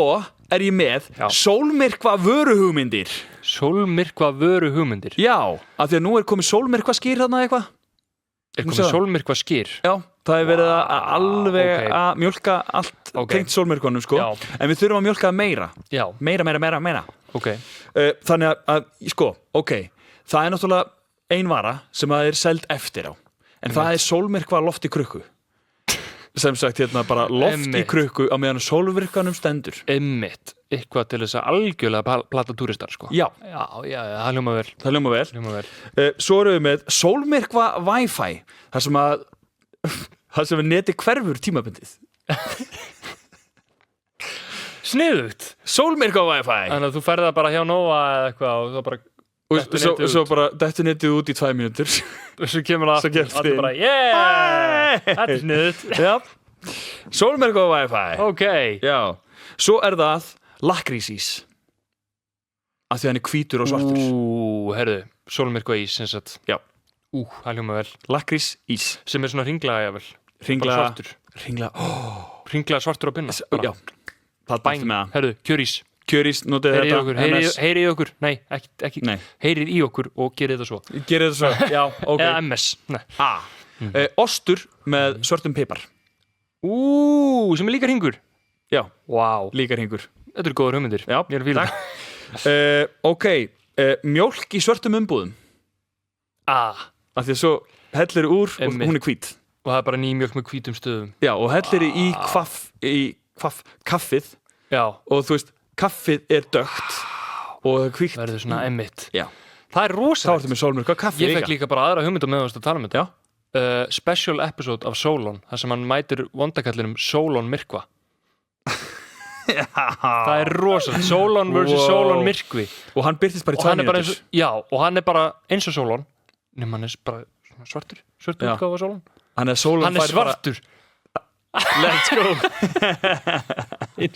[SPEAKER 2] er ég með sólmyrkva vöruhugmyndir.
[SPEAKER 3] Sólmyrkva vöruhugmyndir?
[SPEAKER 2] Já, af því að nú er komið sólmyrkva skýr þarna eitthvað.
[SPEAKER 3] Er komið sólmyrkva skýr?
[SPEAKER 2] Já, það er verið að alveg að mjólka allt tengt sólmyrkvanum sko. En við þurfum að mjólka það meira.
[SPEAKER 3] Já.
[SPEAKER 2] Meira.
[SPEAKER 3] Okay.
[SPEAKER 2] Þannig að sko, það er náttúrulega ein vara sem að er seld eftir á. En það er sólmyrkva loft í krukku. Sem sagt bara loft í krukku á meðan sólvirkanum stendur.
[SPEAKER 3] Einmitt, eitthvað til þess að algjörlega plata túristar sko.
[SPEAKER 2] Já,
[SPEAKER 3] það hljóma vel.
[SPEAKER 2] Það hljóma vel. Svo erum við með sólmyrkva Wi-Fi, þar sem er neti hverfur tímabundið.
[SPEAKER 3] Sniðugt.
[SPEAKER 2] Sólmyrkva Wi-Fi.
[SPEAKER 3] Þannig að þú ferð það bara hjá Nóa eða eitthvað og þá bara
[SPEAKER 2] svo bara dettur netið út í 2 mínútur
[SPEAKER 3] og svo kemur það aftur bara þetta er sniðut.
[SPEAKER 2] Já, sólmyrkva Wi-Fi. Já, svo er það lakrísís af því hann er hvítur og svartur.
[SPEAKER 3] Herðu, sólmyrkva ís sem sagt.
[SPEAKER 2] Já.
[SPEAKER 3] Það hljóma vel.
[SPEAKER 2] Lakrísís
[SPEAKER 3] sem er svona hringlaga jafnvel. Hringlaga svartur á pinna.
[SPEAKER 2] Já, það bæn með það.
[SPEAKER 3] Herðu, kjörís,
[SPEAKER 2] notið þetta.
[SPEAKER 3] Heyrið í okkur, nei, ekki. Heyrið í okkur og gerið þetta svo.
[SPEAKER 2] Gerið þetta svo, já, ok.
[SPEAKER 3] Eða MS.
[SPEAKER 2] Ostur með svörtum pipar.
[SPEAKER 3] Sem er líka hringur.
[SPEAKER 2] Já,
[SPEAKER 3] wow.
[SPEAKER 2] Líka hringur.
[SPEAKER 3] Þetta eru góðar hugmyndir.
[SPEAKER 2] Já,
[SPEAKER 3] ég er að fíla
[SPEAKER 2] það. Mjólk í svörtum umbúðum. Af því að svo hellir úr og hún er hvít.
[SPEAKER 3] Og það er bara ný mjólk með hvítum stöðum.
[SPEAKER 2] Já, og hellir í kaffið.
[SPEAKER 3] Já.
[SPEAKER 2] Og þú veist, kaffið er dögt og það er hvítt.
[SPEAKER 3] Verður svona emmitt.
[SPEAKER 2] Já.
[SPEAKER 3] Það er rosalegt.
[SPEAKER 2] Þá ertu með sólmyrkva kaffi líka.
[SPEAKER 3] Ég fekk líka bara aðra hugmynda með að tala um þetta. Special episode af Solon, þar sem hann mætir vondakallinum Solon Myrkva. Það er rosalegt. Solon versus Solon Myrkvi.
[SPEAKER 2] Og hann byrtist bara í 2 mínútur.
[SPEAKER 3] Já, og hann er bara eins og Solon, nema hann er bara svartur útgáfa Solon.
[SPEAKER 2] Hann er
[SPEAKER 3] svartur. Let's go. Ég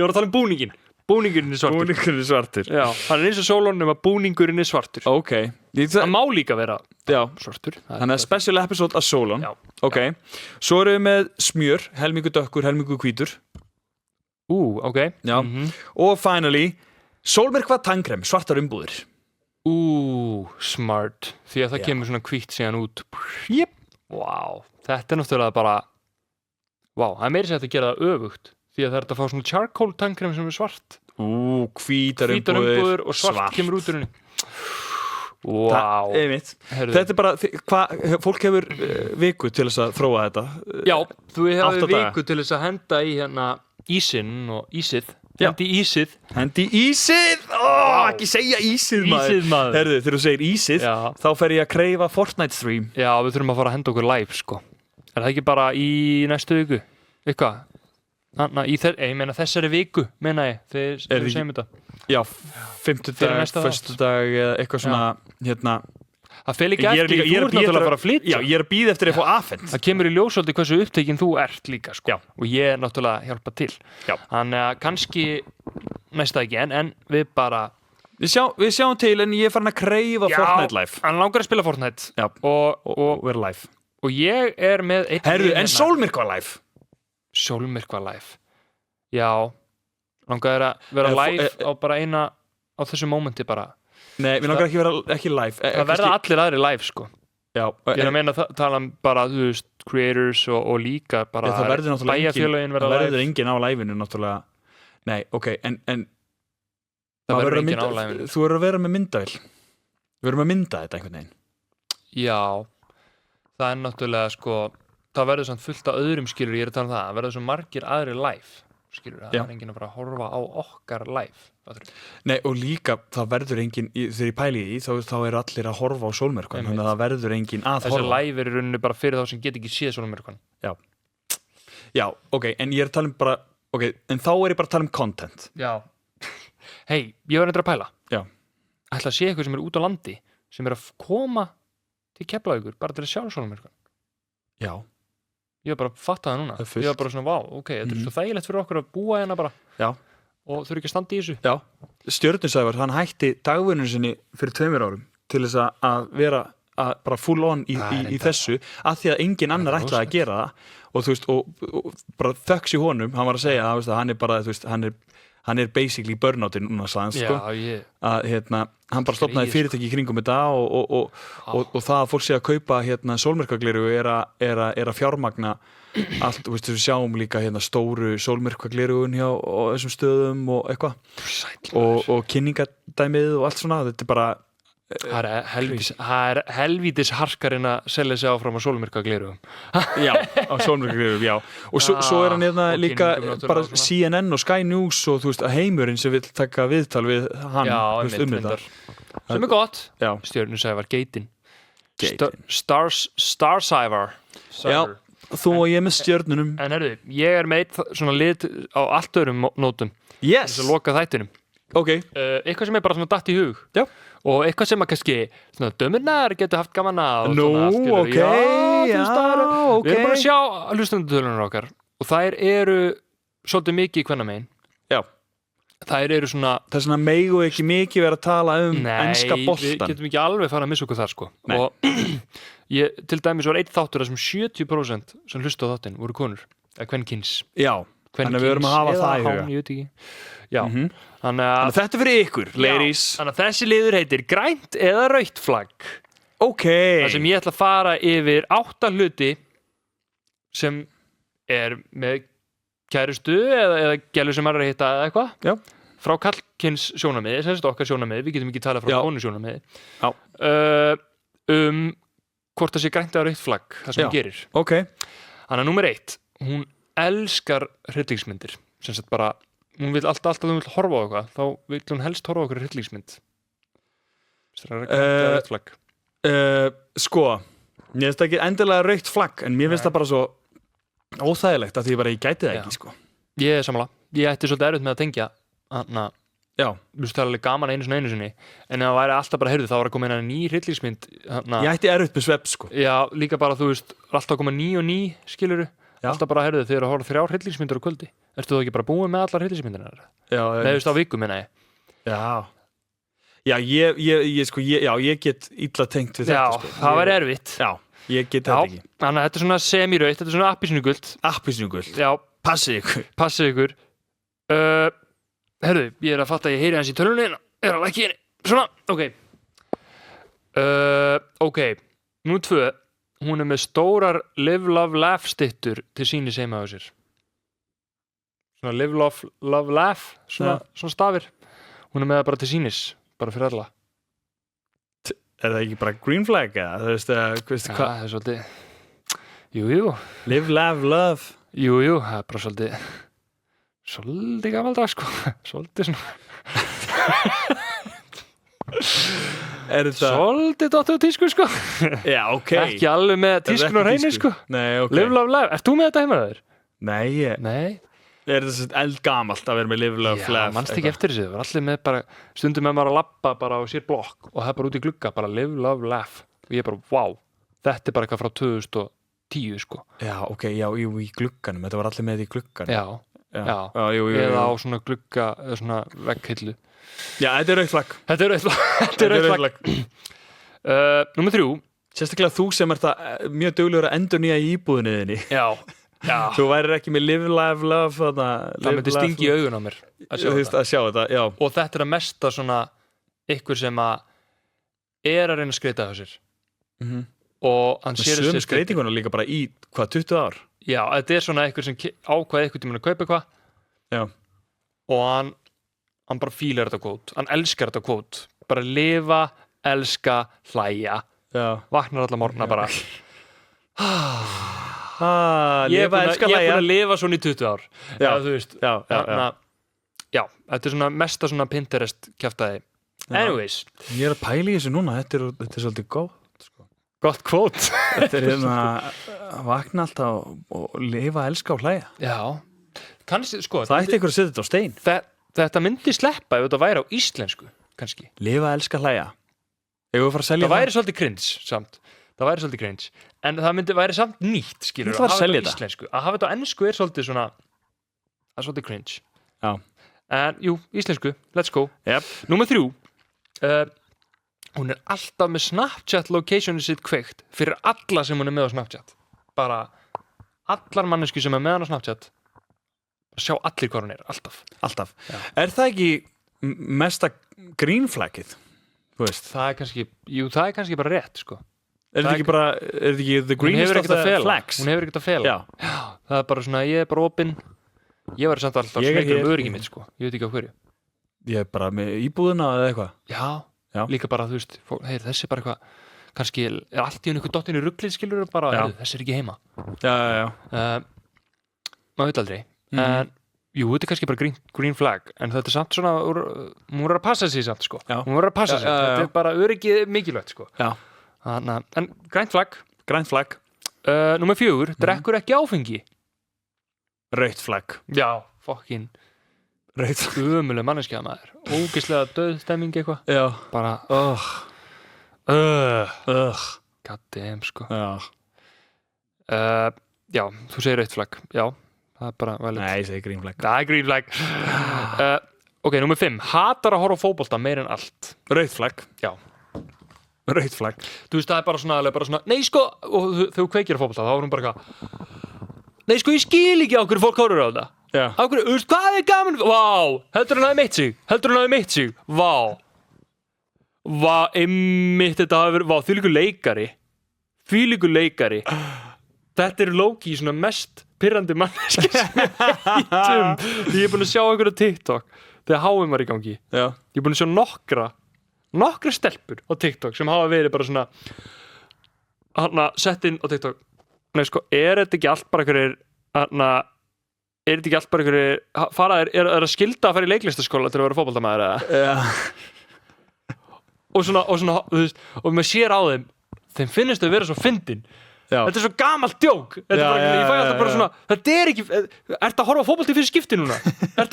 [SPEAKER 3] var að tala um búningin. Búningurinn er svartur. Já, hann er eins og Solon nema búningurinn er svartur.
[SPEAKER 2] Ok.
[SPEAKER 3] Það má líka vera svartur.
[SPEAKER 2] Þannig að special episode af Solon. Ok. Svo erum við með smjör, helmingu dökkur, helmingu hvítur.
[SPEAKER 3] Ok.
[SPEAKER 2] Já. Og finally, sólmyrkva tannkrem, svartar umbúðir.
[SPEAKER 3] Smart. Því að það kemur svona hvítt síðan út. Wow. Þetta er náttúrulega bara það er meira sem þetta að gera það öfugt því að það er að fá svona charcoal tannkrem sem er svart.
[SPEAKER 2] Hvítar umbúðir
[SPEAKER 3] og svart kemur út úr henni.
[SPEAKER 2] Þetta er bara fólk hefur viku til þess að þróa þetta.
[SPEAKER 3] Já, þú hefur viku til þess að henda í hérna ísinn og ísið hendi ísið
[SPEAKER 2] ekki segja ísið maður Herðu, þegar þú segir ísið þá fer ég að kreyfa Fortnite stream
[SPEAKER 3] já, við þurfum að fara að henda okkur live sko. Er það ekki bara í næstu viku eitthvað ég meina þessari viku meina ég þegar við segjum þetta
[SPEAKER 2] já, 50dag, föstudag eða eitthvað svona hérna
[SPEAKER 3] það fel ekki eftir, þú ert náttúrulega að fara að flytja
[SPEAKER 2] já, ég er að bíða eftir að fá afhent
[SPEAKER 3] það kemur í ljós svolítið hversu upptekinn þú ert líka sko. Og ég er náttúrulega hjálpa til þannig að kannski næsta ekki en við bara
[SPEAKER 2] við sjáum til en ég er farin að kreyfa Fortnite live
[SPEAKER 3] hann langar að spila Fortnite
[SPEAKER 2] og vera live
[SPEAKER 3] og ég er með
[SPEAKER 2] herru, en Sólmyrkva
[SPEAKER 3] live já langar að vera live á bara eina á þessu mómenti bara
[SPEAKER 2] nei, við langar ekki live
[SPEAKER 3] það verða allir aðri live sko
[SPEAKER 2] já,
[SPEAKER 3] ég er að meina tala bara þú veist creators og líka bara bæjarfélögin
[SPEAKER 2] verða live það verður enginn á liveinu náttúrulega nei, ok, en
[SPEAKER 3] það verður enginn á liveinu
[SPEAKER 2] þú verður að vera með myndavél við verðum að mynda þetta einhvern veginn
[SPEAKER 3] já, það er náttúrulega sko það verður samt fullt af öðrum skilur ég er að tala um það verður svo margir aðri live skilur, það er enginn að fara að horfa á okkar live
[SPEAKER 2] nei, og líka það verður enginn, þegar ég pæli í þá eru allir að horfa á sólmyrkvan þannig að það verður enginn að horfa
[SPEAKER 3] þessi live er í rauninni bara fyrir þá sem get ekki séð sólmyrkvan
[SPEAKER 2] já, ok, en ég er að tala um bara ok, en þá er ég bara að tala um content
[SPEAKER 3] já, hei, ég var nefndir að pæla
[SPEAKER 2] já,
[SPEAKER 3] ætla að sé eitthvað sem er út á landi sem er að koma til Keflavíkur bara til að sjá sólmyrkvan
[SPEAKER 2] já
[SPEAKER 3] ég var bara að fatta það núna ég var bara svona, vá, ok, þetta er svo þægilegt fyrir okkur að búa hérna bara
[SPEAKER 2] já.
[SPEAKER 3] Og þurfi ekki að standa í þessu
[SPEAKER 2] já, Stjörnusævar, hann hætti dagvinnun sinni fyrir 2 árum til þess að vera bara full on í þessu að því að engin annar ætlaði að gera það og þú veist, og bara þöks í honum hann var að segja að hann er bara, þú veist, hann er basically burnoutin núna sagðan, sko, að hann bara stofnaði fyrirtæki í kringum þetta og það að fólk sé að kaupa sólmyrkvagleru er að fjármagna allt, þú veist, við sjáum líka stóru sólmyrkvaglerugun hjá þessum stöðum og eitthvað og kynningadæmið og allt svona, þetta er bara
[SPEAKER 3] það er helvítis harkarinn að selja sig áfram á sólmyrkvaglerugum
[SPEAKER 2] já, á sólmyrkvaglerugum, já og svo er hann líka bara CNN og Sky News og þú veist, heimurinn sem vil taka viðtal við hann
[SPEAKER 3] sem er gott Stjörnusævar geitin Starsævar
[SPEAKER 2] já, þú og ég með stjörnunum
[SPEAKER 3] en herru, ég er með svona lit á allt öðrum nótum
[SPEAKER 2] yes.
[SPEAKER 3] þess að loka þættinum
[SPEAKER 2] okay.
[SPEAKER 3] Eitthvað sem er bara svona datt í hug
[SPEAKER 2] já.
[SPEAKER 3] Og eitthvað sem að kannski dömurnar getur haft gaman að
[SPEAKER 2] ok,
[SPEAKER 3] já, við erum bara að sjá hlustendatölunar okkar og þær eru svolítið mikið í hvenna megin
[SPEAKER 2] já.
[SPEAKER 3] Þær eru svona
[SPEAKER 2] það er svona megu ekki mikið verið að tala um enska boltan
[SPEAKER 3] við getum ekki alveg fara að missa okkur þar sko og ég, til dæmis var einn þáttur þar sem 70% sem hlustu á þáttinn voru konur eða kvenkins
[SPEAKER 2] já, þannig að við verum að hafa það í huga
[SPEAKER 3] ég veit ekki já, þannig að
[SPEAKER 2] þetta er fyrir ykkur, ladies
[SPEAKER 3] þannig að þessi liður heitir grænt eða rautt flagg
[SPEAKER 2] ok
[SPEAKER 3] þar sem ég ætla að fara yfir 8 hluti sem er með kærustu eða gælu sem er að hitta eða eitthvað frá kallkyns sjónarmiði, sem sagt okkar sjónarmiði við getum ekki talað frá konu sjónarmiði hvort það sé grænt eða rautt flagg það sem hún gerir
[SPEAKER 2] okay.
[SPEAKER 3] Þannig að númer 1 hún elskar hryllingsmyndir sem sagt bara hún vil alltaf hún vil horfa á eitthvað þá vil hún helst horfa á okkur hryllingsmynd rautt flagg
[SPEAKER 2] sko mér finnst það ekki endilega rautt flagg en mér finnst það bara svo óþægilegt að því ég gæti það ekki sko
[SPEAKER 3] ég er sammála, ég ætti svolítið erfitt með að tengja
[SPEAKER 2] já,
[SPEAKER 3] þú veist það er alveg gaman einu sinni en ef það væri alltaf bara heyrðu þá var að koma inn að ný hryllingsmynd
[SPEAKER 2] ég ætti erfitt með svepp sko
[SPEAKER 3] já, líka bara þú veist, alltaf að koma ný og ný skiluru, alltaf bara heyrðu þegar að horfa 3 hryllingsmyndir á kvöldi, ertu þú ekki bara búið með allar hryllingsmyndirnar? Nei, þú veist á viku minna ég get illa tengt við þetta sko það væri erfitt
[SPEAKER 2] já, ég get þetta ekki
[SPEAKER 3] þannig að þetta er svona semiraut, þetta er svona appelsínugult
[SPEAKER 2] já, passið ykkur
[SPEAKER 3] herðu, ég er að fatta að ég heyri hans í tölunni er að lækja henni, svona, ok nú 2, hún er með stórar Live, Love, Laugh styttur til síni seima á sér svona Live, Love, Laugh svona stafir hún er með það bara til sínis, bara fyrir alla
[SPEAKER 2] er það ekki bara green flag eða þú veist hvað
[SPEAKER 3] það er svolítið jú
[SPEAKER 2] Live, Laugh, Love
[SPEAKER 3] jú, það er bara svolítið gamaldag sko svolítið svona svolítið dottu á tísku sko
[SPEAKER 2] Já, ok
[SPEAKER 3] ekki alveg með tískun á hreinu sko
[SPEAKER 2] Nei, ok
[SPEAKER 3] Live Love Laugh, ert þú með þetta heima þér?
[SPEAKER 2] Nei, Er þetta eldgamalt að vera með Live Love Laugh?
[SPEAKER 3] Já, mannst ekki eftir þessu, það var allir með bara stundum með maður að labba bara á sér blokk og það er bara út í glugga, bara Live Love Laugh og ég bara, wow, þetta er bara eitthvað frá 2010 sko
[SPEAKER 2] Já, ok, jú, í glugganum, þetta var allir með í glugganum
[SPEAKER 3] jú. Eða á svona glugga, eða svona vegghillu
[SPEAKER 2] Já, þetta er rautt flagg
[SPEAKER 3] Þetta er rautt flagg Númer 3
[SPEAKER 2] Sérstaklega þú sem ert mjög duglegur að endurnýja í íbúðinni þinni
[SPEAKER 3] Já
[SPEAKER 2] Þú værir ekki með Live Love
[SPEAKER 3] Það myndi stingi í augun á mér
[SPEAKER 2] að sjá þetta, já
[SPEAKER 3] Og þetta er að mesta svona ykkur sem að er að reyna að skreita á sér og hann sér
[SPEAKER 2] sömu skreitinguna líka bara í, 20 ár?
[SPEAKER 3] Já, þetta er svona ykkur sem ákvaði ykkur tímann að kaupa eitthvað
[SPEAKER 2] Já
[SPEAKER 3] og hann bara fílar þetta kvót hann elskar þetta kvót bara lifa, elska, hlæja vaknar alla morgna bara ég er búin að lifa svona í 20 ár þú veist já, þetta er svona mesta svona Pinterest kjaftaði anyways
[SPEAKER 2] ég er að pæla í þessu núna, þetta er svolítið
[SPEAKER 3] gott kvót
[SPEAKER 2] þetta er að vakna alltaf og lifa, elska og hlæja
[SPEAKER 3] já, kannski, sko
[SPEAKER 2] það ætti ykkur að setja þetta á stein
[SPEAKER 3] þetta myndi sleppa ef þetta væri á íslensku kannski
[SPEAKER 2] lifa, elska, hlæja það
[SPEAKER 3] væri svolítið cringe en það væri samt nýtt skilur
[SPEAKER 2] að hafa
[SPEAKER 3] þetta á íslensku að hafa þetta á ensku er svolítið svona það er svolítið cringe
[SPEAKER 2] já.
[SPEAKER 3] En jú, íslensku, let's go
[SPEAKER 2] yep.
[SPEAKER 3] Númer 3 hún er alltaf með Snapchat locationið sitt kveikt fyrir alla sem hún er með á Snapchat bara allar mannesku sem er með hann á Snapchat sjá allir hvað hún er, alltaf.
[SPEAKER 2] Er það ekki mesta green flaggið?
[SPEAKER 3] Það er kannski bara rétt sko.
[SPEAKER 2] Er þetta ekki the greenest of the flags?
[SPEAKER 3] Hún hefur ekkert að fela Já, það er bara svona, ég er bara opinn ég var samt alltaf smekur öryggi mitt sko. Ég veit ekki á hverju
[SPEAKER 2] Ég er bara með íbúðina eða eitthvað
[SPEAKER 3] Já, líka bara þú veist þessi er bara eitthvað, kannski er allt í henni eitthvað dottinn í ruglið skilur bara, þessi er ekki heima maður veit aldrei en jú, þetta er kannski bara green flag en þetta er samt svona, hún verður að passa sig samt sko, hún verður að passa sig þetta er bara öryggi mikilvægt sko en grænt flagg Númer 4, drekkur ekki áfengi
[SPEAKER 2] rautt flagg
[SPEAKER 3] já, fokkin umuleg manneskja maður ógeðslega döðstemming eitthvað bara god damn sko já, þú segir rautt flagg já, það er bara
[SPEAKER 2] nei, ég segi green flagg
[SPEAKER 3] það er green flagg ok, númer 5, hatar að horfa á fótbolta meir en allt
[SPEAKER 2] rautt flagg
[SPEAKER 3] já
[SPEAKER 2] rautt flagg
[SPEAKER 3] þú veist, það er bara svona nei sko, og þegar þú kveikir á fótbolta þá er hún bara nei sko, ég skil ekki á hverju fólk horfir á þetta á hverju, þú veist, hvað er gaman vá, heldur hann hafi meitt sig vá, einmitt þetta hafi verið þvílíkur leikari þetta er low-key svona mest pirrandi manneski sem ég er búin að sjá einhverja TikTok þegar HM var í gangi ég er búin að sjá nokkra stelpur á TikTok sem hafa verið bara svona sett inn á TikTok nei sko, er þetta ekki allt bara einhverjir er að skilda að fara í leiklistaskóla til að vera fótboltamaður eða og svona þú veist, og maður sér á þeim finnst þau vera svo fyndin þetta er svo gamalt djók ég fæ alltaf bara svona, þetta er ekki ertu að horfa á fótbolti fyrir skipti núna ég er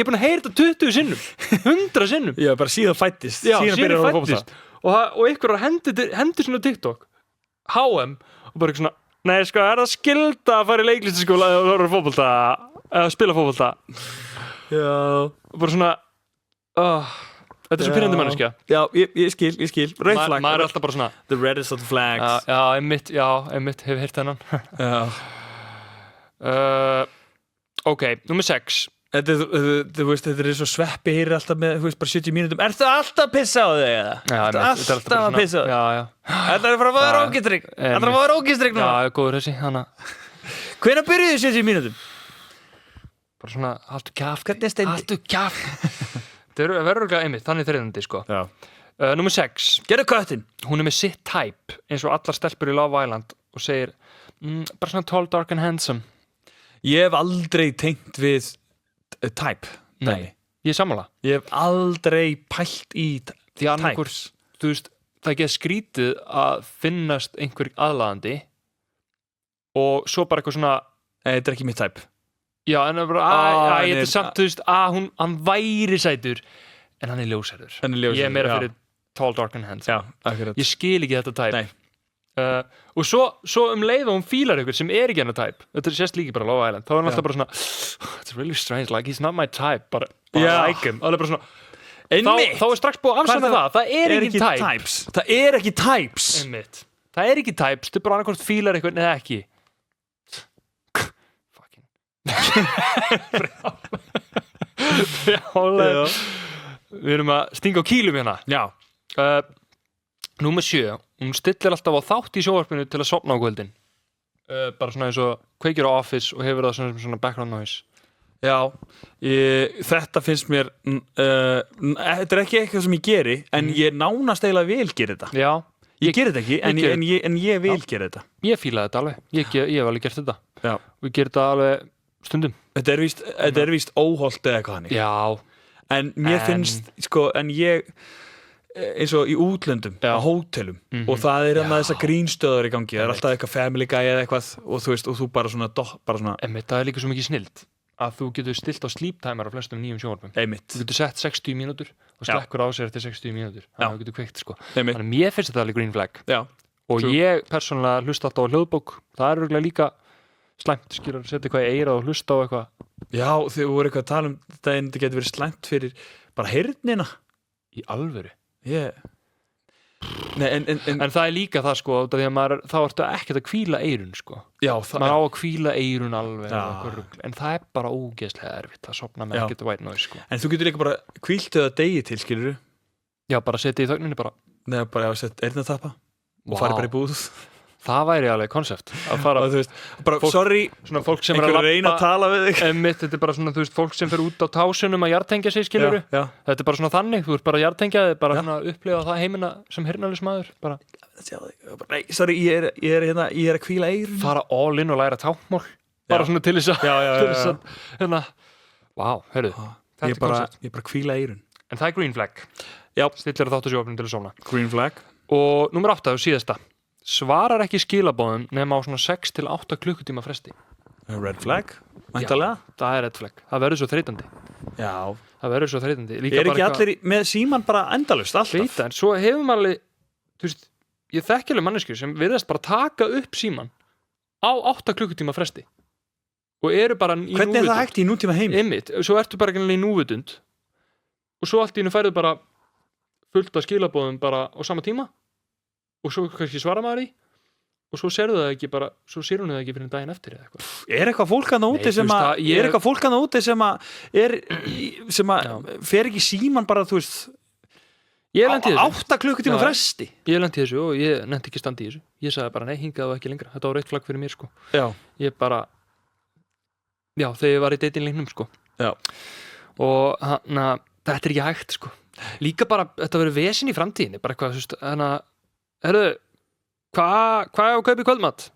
[SPEAKER 3] búin að heyra þetta 20 sinnum 100 sinnum
[SPEAKER 2] já, bara síðan fættist
[SPEAKER 3] og einhverjar hendur svona TikTok HM og bara svona nei sko, er það skilda að fara í leiklistaskóla eða horfa á fótbolta eða spila fótbolta
[SPEAKER 2] já
[SPEAKER 3] og bara svona þetta er svo pyrrandi manneskja
[SPEAKER 2] já, ég skil rautt flagg
[SPEAKER 3] maður er alltaf bara svona
[SPEAKER 2] the reddest of the flags
[SPEAKER 3] einmitt hefur heyrt hennan ok, nummer 6
[SPEAKER 2] þú veist, þetta er svo sveppi heyrir alltaf með, þú veist, bara 70 mínútum ertu alltaf að pissa á þig eða? Ertu alltaf að pissa á þig? Þetta er bara að vera ógistrygg núna
[SPEAKER 3] já, góður þessi, hana
[SPEAKER 2] hvenær byrjuðu 70 mínútum?
[SPEAKER 3] bara svona, haltu kjaft það verður ekki einmitt, þannig þriðandi sko nummer 6
[SPEAKER 2] gerðu köttin
[SPEAKER 3] hún er með sitt type eins og allar stelpur í Love Island og segir bara svona tall, dark and handsome
[SPEAKER 2] ég hef aldrei tengt við type.
[SPEAKER 3] Nei, ég er sammála.
[SPEAKER 2] Ég hef aldrei pælt í
[SPEAKER 3] Því annarkvort, þú veist, það er ekki skrítið að finnast einhver aðlaðandi og svo bara eitthvað svona
[SPEAKER 2] Þetta er ekki mitt type.
[SPEAKER 3] Já, en það er bara, þetta er samt, þú veist, hann væri sætur en hann er ljósherður. Ég er meira fyrir tall, dark and handsome.
[SPEAKER 2] Já, akkurat.
[SPEAKER 3] Ég skil ekki þetta type.
[SPEAKER 2] Nei.
[SPEAKER 3] Og svo leið og hún fílar ykkur sem er ekki hennar type. Þetta sést líka bara á Love Island. Þá er hann alltaf bara svona it's really strange, like he's not my type, bara like him. Og það er bara svona þá er strax búið að afsanna það. Það er ekki types.
[SPEAKER 2] Það er ekki types.
[SPEAKER 3] Einmitt. Það er ekki types. Þú bara annarkvort fílar ykkur eða ekki. Brjálega. Við erum að stinga á kýlum hérna.
[SPEAKER 2] Já.
[SPEAKER 3] Númer 7, hún stillir alltaf á þátt í sjónvarpinu til að sofna á kvöldin. Bara svona eins og kveikir á Office og hefur það svona background noise.
[SPEAKER 2] Já, þetta finnst mér þetta er ekki eitthvað sem ég geri en ég nánast eiginlega vil gera þetta.
[SPEAKER 3] Já.
[SPEAKER 2] Ég geri þetta ekki, en ég vil gera þetta.
[SPEAKER 3] Ég fílaði þetta alveg. Ég hef alveg gert þetta.
[SPEAKER 2] Já.
[SPEAKER 3] Og ég ger þetta alveg stundum.
[SPEAKER 2] Þetta er víst óholt eða eitthvað hannig.
[SPEAKER 3] Já.
[SPEAKER 2] En mér finnst, en ég eins og í útlöndum á hótelum og það er þessar grínstöðar í gangi, það er alltaf eitthvað Family Guy eða eitthvað og þú veist, og þú bara svona
[SPEAKER 3] það er líka svo mikið snilt að þú getur stilt á sleep timer á flestum nýjum sjónvarpum. Þú getur sett 60 mínútur og slekkur á sér eftir 60 mínútur þannig að þú getur kveikt sko. Þannig að mér finnst þetta alveg green flag.
[SPEAKER 2] Já.
[SPEAKER 3] Og ég persónulega hlusta alltaf á hljóðbók. Það er örugglega líka slæmt, skilur, setja eitthvað í eyrað og hlusta á eitthvað.
[SPEAKER 2] Já, þau voru eitthvað að tala þetta en þetta getur verið slæmt fyrir bara heyrnina.
[SPEAKER 3] Í alvöru?
[SPEAKER 2] Nei,
[SPEAKER 3] en það er líka það sko, því að þá ertu ekkert að hvíla eyrun sko.
[SPEAKER 2] Já,
[SPEAKER 3] maður á að hvíla eyrun alveg en það er bara ógeðslega erfitt að sofna með ekkert white noise sko.
[SPEAKER 2] En þú getur líka bara hvílt eða degi til, skilur þú?
[SPEAKER 3] Já, bara setja í þögninni bara.
[SPEAKER 2] Nei, bara setja eyrnatappa og fara bara í búð.
[SPEAKER 3] Það væri alveg konsept að fara
[SPEAKER 2] þú veist, bara sorry,
[SPEAKER 3] svona fólk sem er
[SPEAKER 2] að reyna að tala við þig
[SPEAKER 3] þetta er bara svona, þú veist, fólk sem fer út á tásunum að jartengja sig, skilurðu. Þetta er bara svona þannig, þú ert bara að jartengja þig, bara svona upplifa það heimina sem heyrnarlaus bara.
[SPEAKER 2] Nei, sorry, ég er að hvíla eyrun.
[SPEAKER 3] Fara all in og læra tákmál bara svona til þess að hérna, vá, heyrðu, þetta er konsept.
[SPEAKER 2] Ég er bara að hvíla eyrun.
[SPEAKER 3] En það er green flag.
[SPEAKER 2] Já.
[SPEAKER 3] Stillir þáttu sjónvarpinu til að sofna.
[SPEAKER 2] Green flag.
[SPEAKER 3] Og númer 8 og síðasta. Svarar ekki skilabóðum nema á svona 6 til 8 klukkutíma fresti.
[SPEAKER 2] Red flag, væntanlega.
[SPEAKER 3] Já, það er red flag. Það verður svo þreytandi.
[SPEAKER 2] Já.
[SPEAKER 3] Það verður svo þreytandi.
[SPEAKER 2] Er ekki allir með síman bara endalaust alltaf?
[SPEAKER 3] Veit það, en svo hefur maður alveg, þú veist, ég þekki alveg manneskjur sem virðast bara taka upp síman á 8 klukkutíma fresti. Og eru bara í núvitund.
[SPEAKER 2] Hvernig er það hægt í nútíma heimi?
[SPEAKER 3] Einmitt, svo ertu bara í núvitund og svo allt í einu færðu bara fullt af skilabóðum bara á sama tíma. Og svo kannski svara maður í og svo sérðu það ekki bara, svo sér hún það ekki fyrir daginn eftir eða eitthvað.
[SPEAKER 2] Er eitthvað fólk þarna úti sem að fer ekki síman bara, þú veist, á 8 klukkutíma fresti?
[SPEAKER 3] Ég lendi þessu og ég nefndi ekki standi í þessu. Ég sagði bara, nei, hingað og ekki lengra. Þetta var rautt flagg fyrir mér, sko.
[SPEAKER 2] Já.
[SPEAKER 3] Ég bara, já, þegar ég var í datingleiknum, sko.
[SPEAKER 2] Já.
[SPEAKER 3] Og þetta er ekki hægt, sko. Líka bara, þetta verður vesen í framtíðinni, bara eitthvað, þú veist, herðu, hvað er að kaupa í kvöldmat?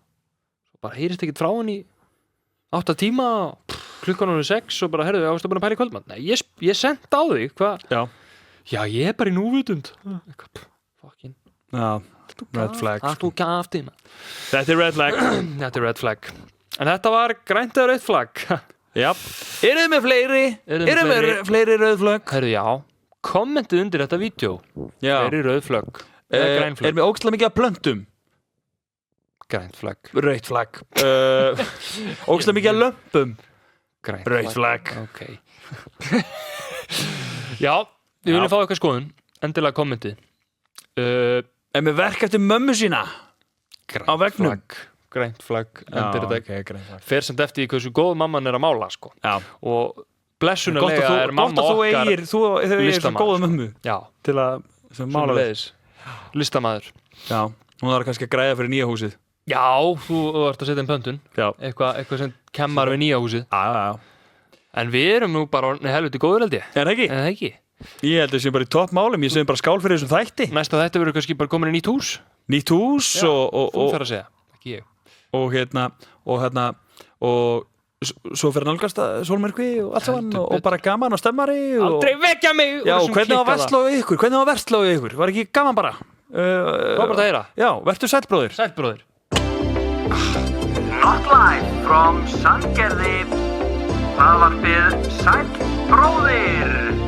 [SPEAKER 3] Bara heyrist ekkert frá henni 8 tíma, klukkan 6 og bara, herðu, ástu búin að pæla í kvöldmat? Nei, ég sendi á þig, hvað? Já, ég er bara í núvitund. Fucking.
[SPEAKER 2] Já, red flag.
[SPEAKER 3] Þú gafti maður.
[SPEAKER 2] Þetta er red flag.
[SPEAKER 3] Þetta er red flag. En þetta var grænt eða rautt flagg.
[SPEAKER 2] Já. Eru þið með fleiri rauð flagg?
[SPEAKER 3] Herðu, já. Kommentið undir þetta vídeo.
[SPEAKER 2] Já.
[SPEAKER 3] Fleiri rauð flagg.
[SPEAKER 2] Er með ógeðslega mikið af plöntum?
[SPEAKER 3] Grænt flagg.
[SPEAKER 2] Rautt flagg. Ógeðslega mikið af lömpum? Rautt flagg.
[SPEAKER 3] Ok. Já, við viljum fá eitthvað skoðun. Endilega kommentið.
[SPEAKER 2] Er með verk eftir mömmu sína? Á veggnum?
[SPEAKER 3] Grænt flagg.
[SPEAKER 2] Okay,
[SPEAKER 3] fer samt eftir hversu góð mamman er að mála, sko.
[SPEAKER 2] Já.
[SPEAKER 3] Og blessunarlega er mamma okkar
[SPEAKER 2] listamaður. Gott að þú eigir svo góða mömmu.
[SPEAKER 3] Já.
[SPEAKER 2] Til að mála við.
[SPEAKER 3] Listamaður.
[SPEAKER 2] Já, hún var kannski að græða fyrir nýja húsið.
[SPEAKER 3] Já, þú ert að setja inn pöntun.
[SPEAKER 2] Já.
[SPEAKER 3] Eitthvað sem kemmar við nýja húsið.
[SPEAKER 2] Já.
[SPEAKER 3] En við erum nú bara helviti góður, held ég.
[SPEAKER 2] Er það ekki? Ég held að það sé bara í toppmálum. Ég segi bara skál fyrir þessum þætti.
[SPEAKER 3] Næsta þætti verður kannski bara komin í nýtt hús.
[SPEAKER 2] Nýtt hús
[SPEAKER 3] og þú þarf að segja, ekki ég.
[SPEAKER 2] Og svo fyrir nálgast sólmyrkvi og allt saman og bara gaman og stemmari
[SPEAKER 3] Aldrei vekja mig!
[SPEAKER 2] Já, hvernig var verslóið ykkur? Var ekki gaman bara?
[SPEAKER 3] Robert að heyra.
[SPEAKER 2] Já, vertu sæll bróðir.
[SPEAKER 3] Sæll bróðir.
[SPEAKER 1] Not live from Sandgerði. Hlaðvarpið Sæll bróðir.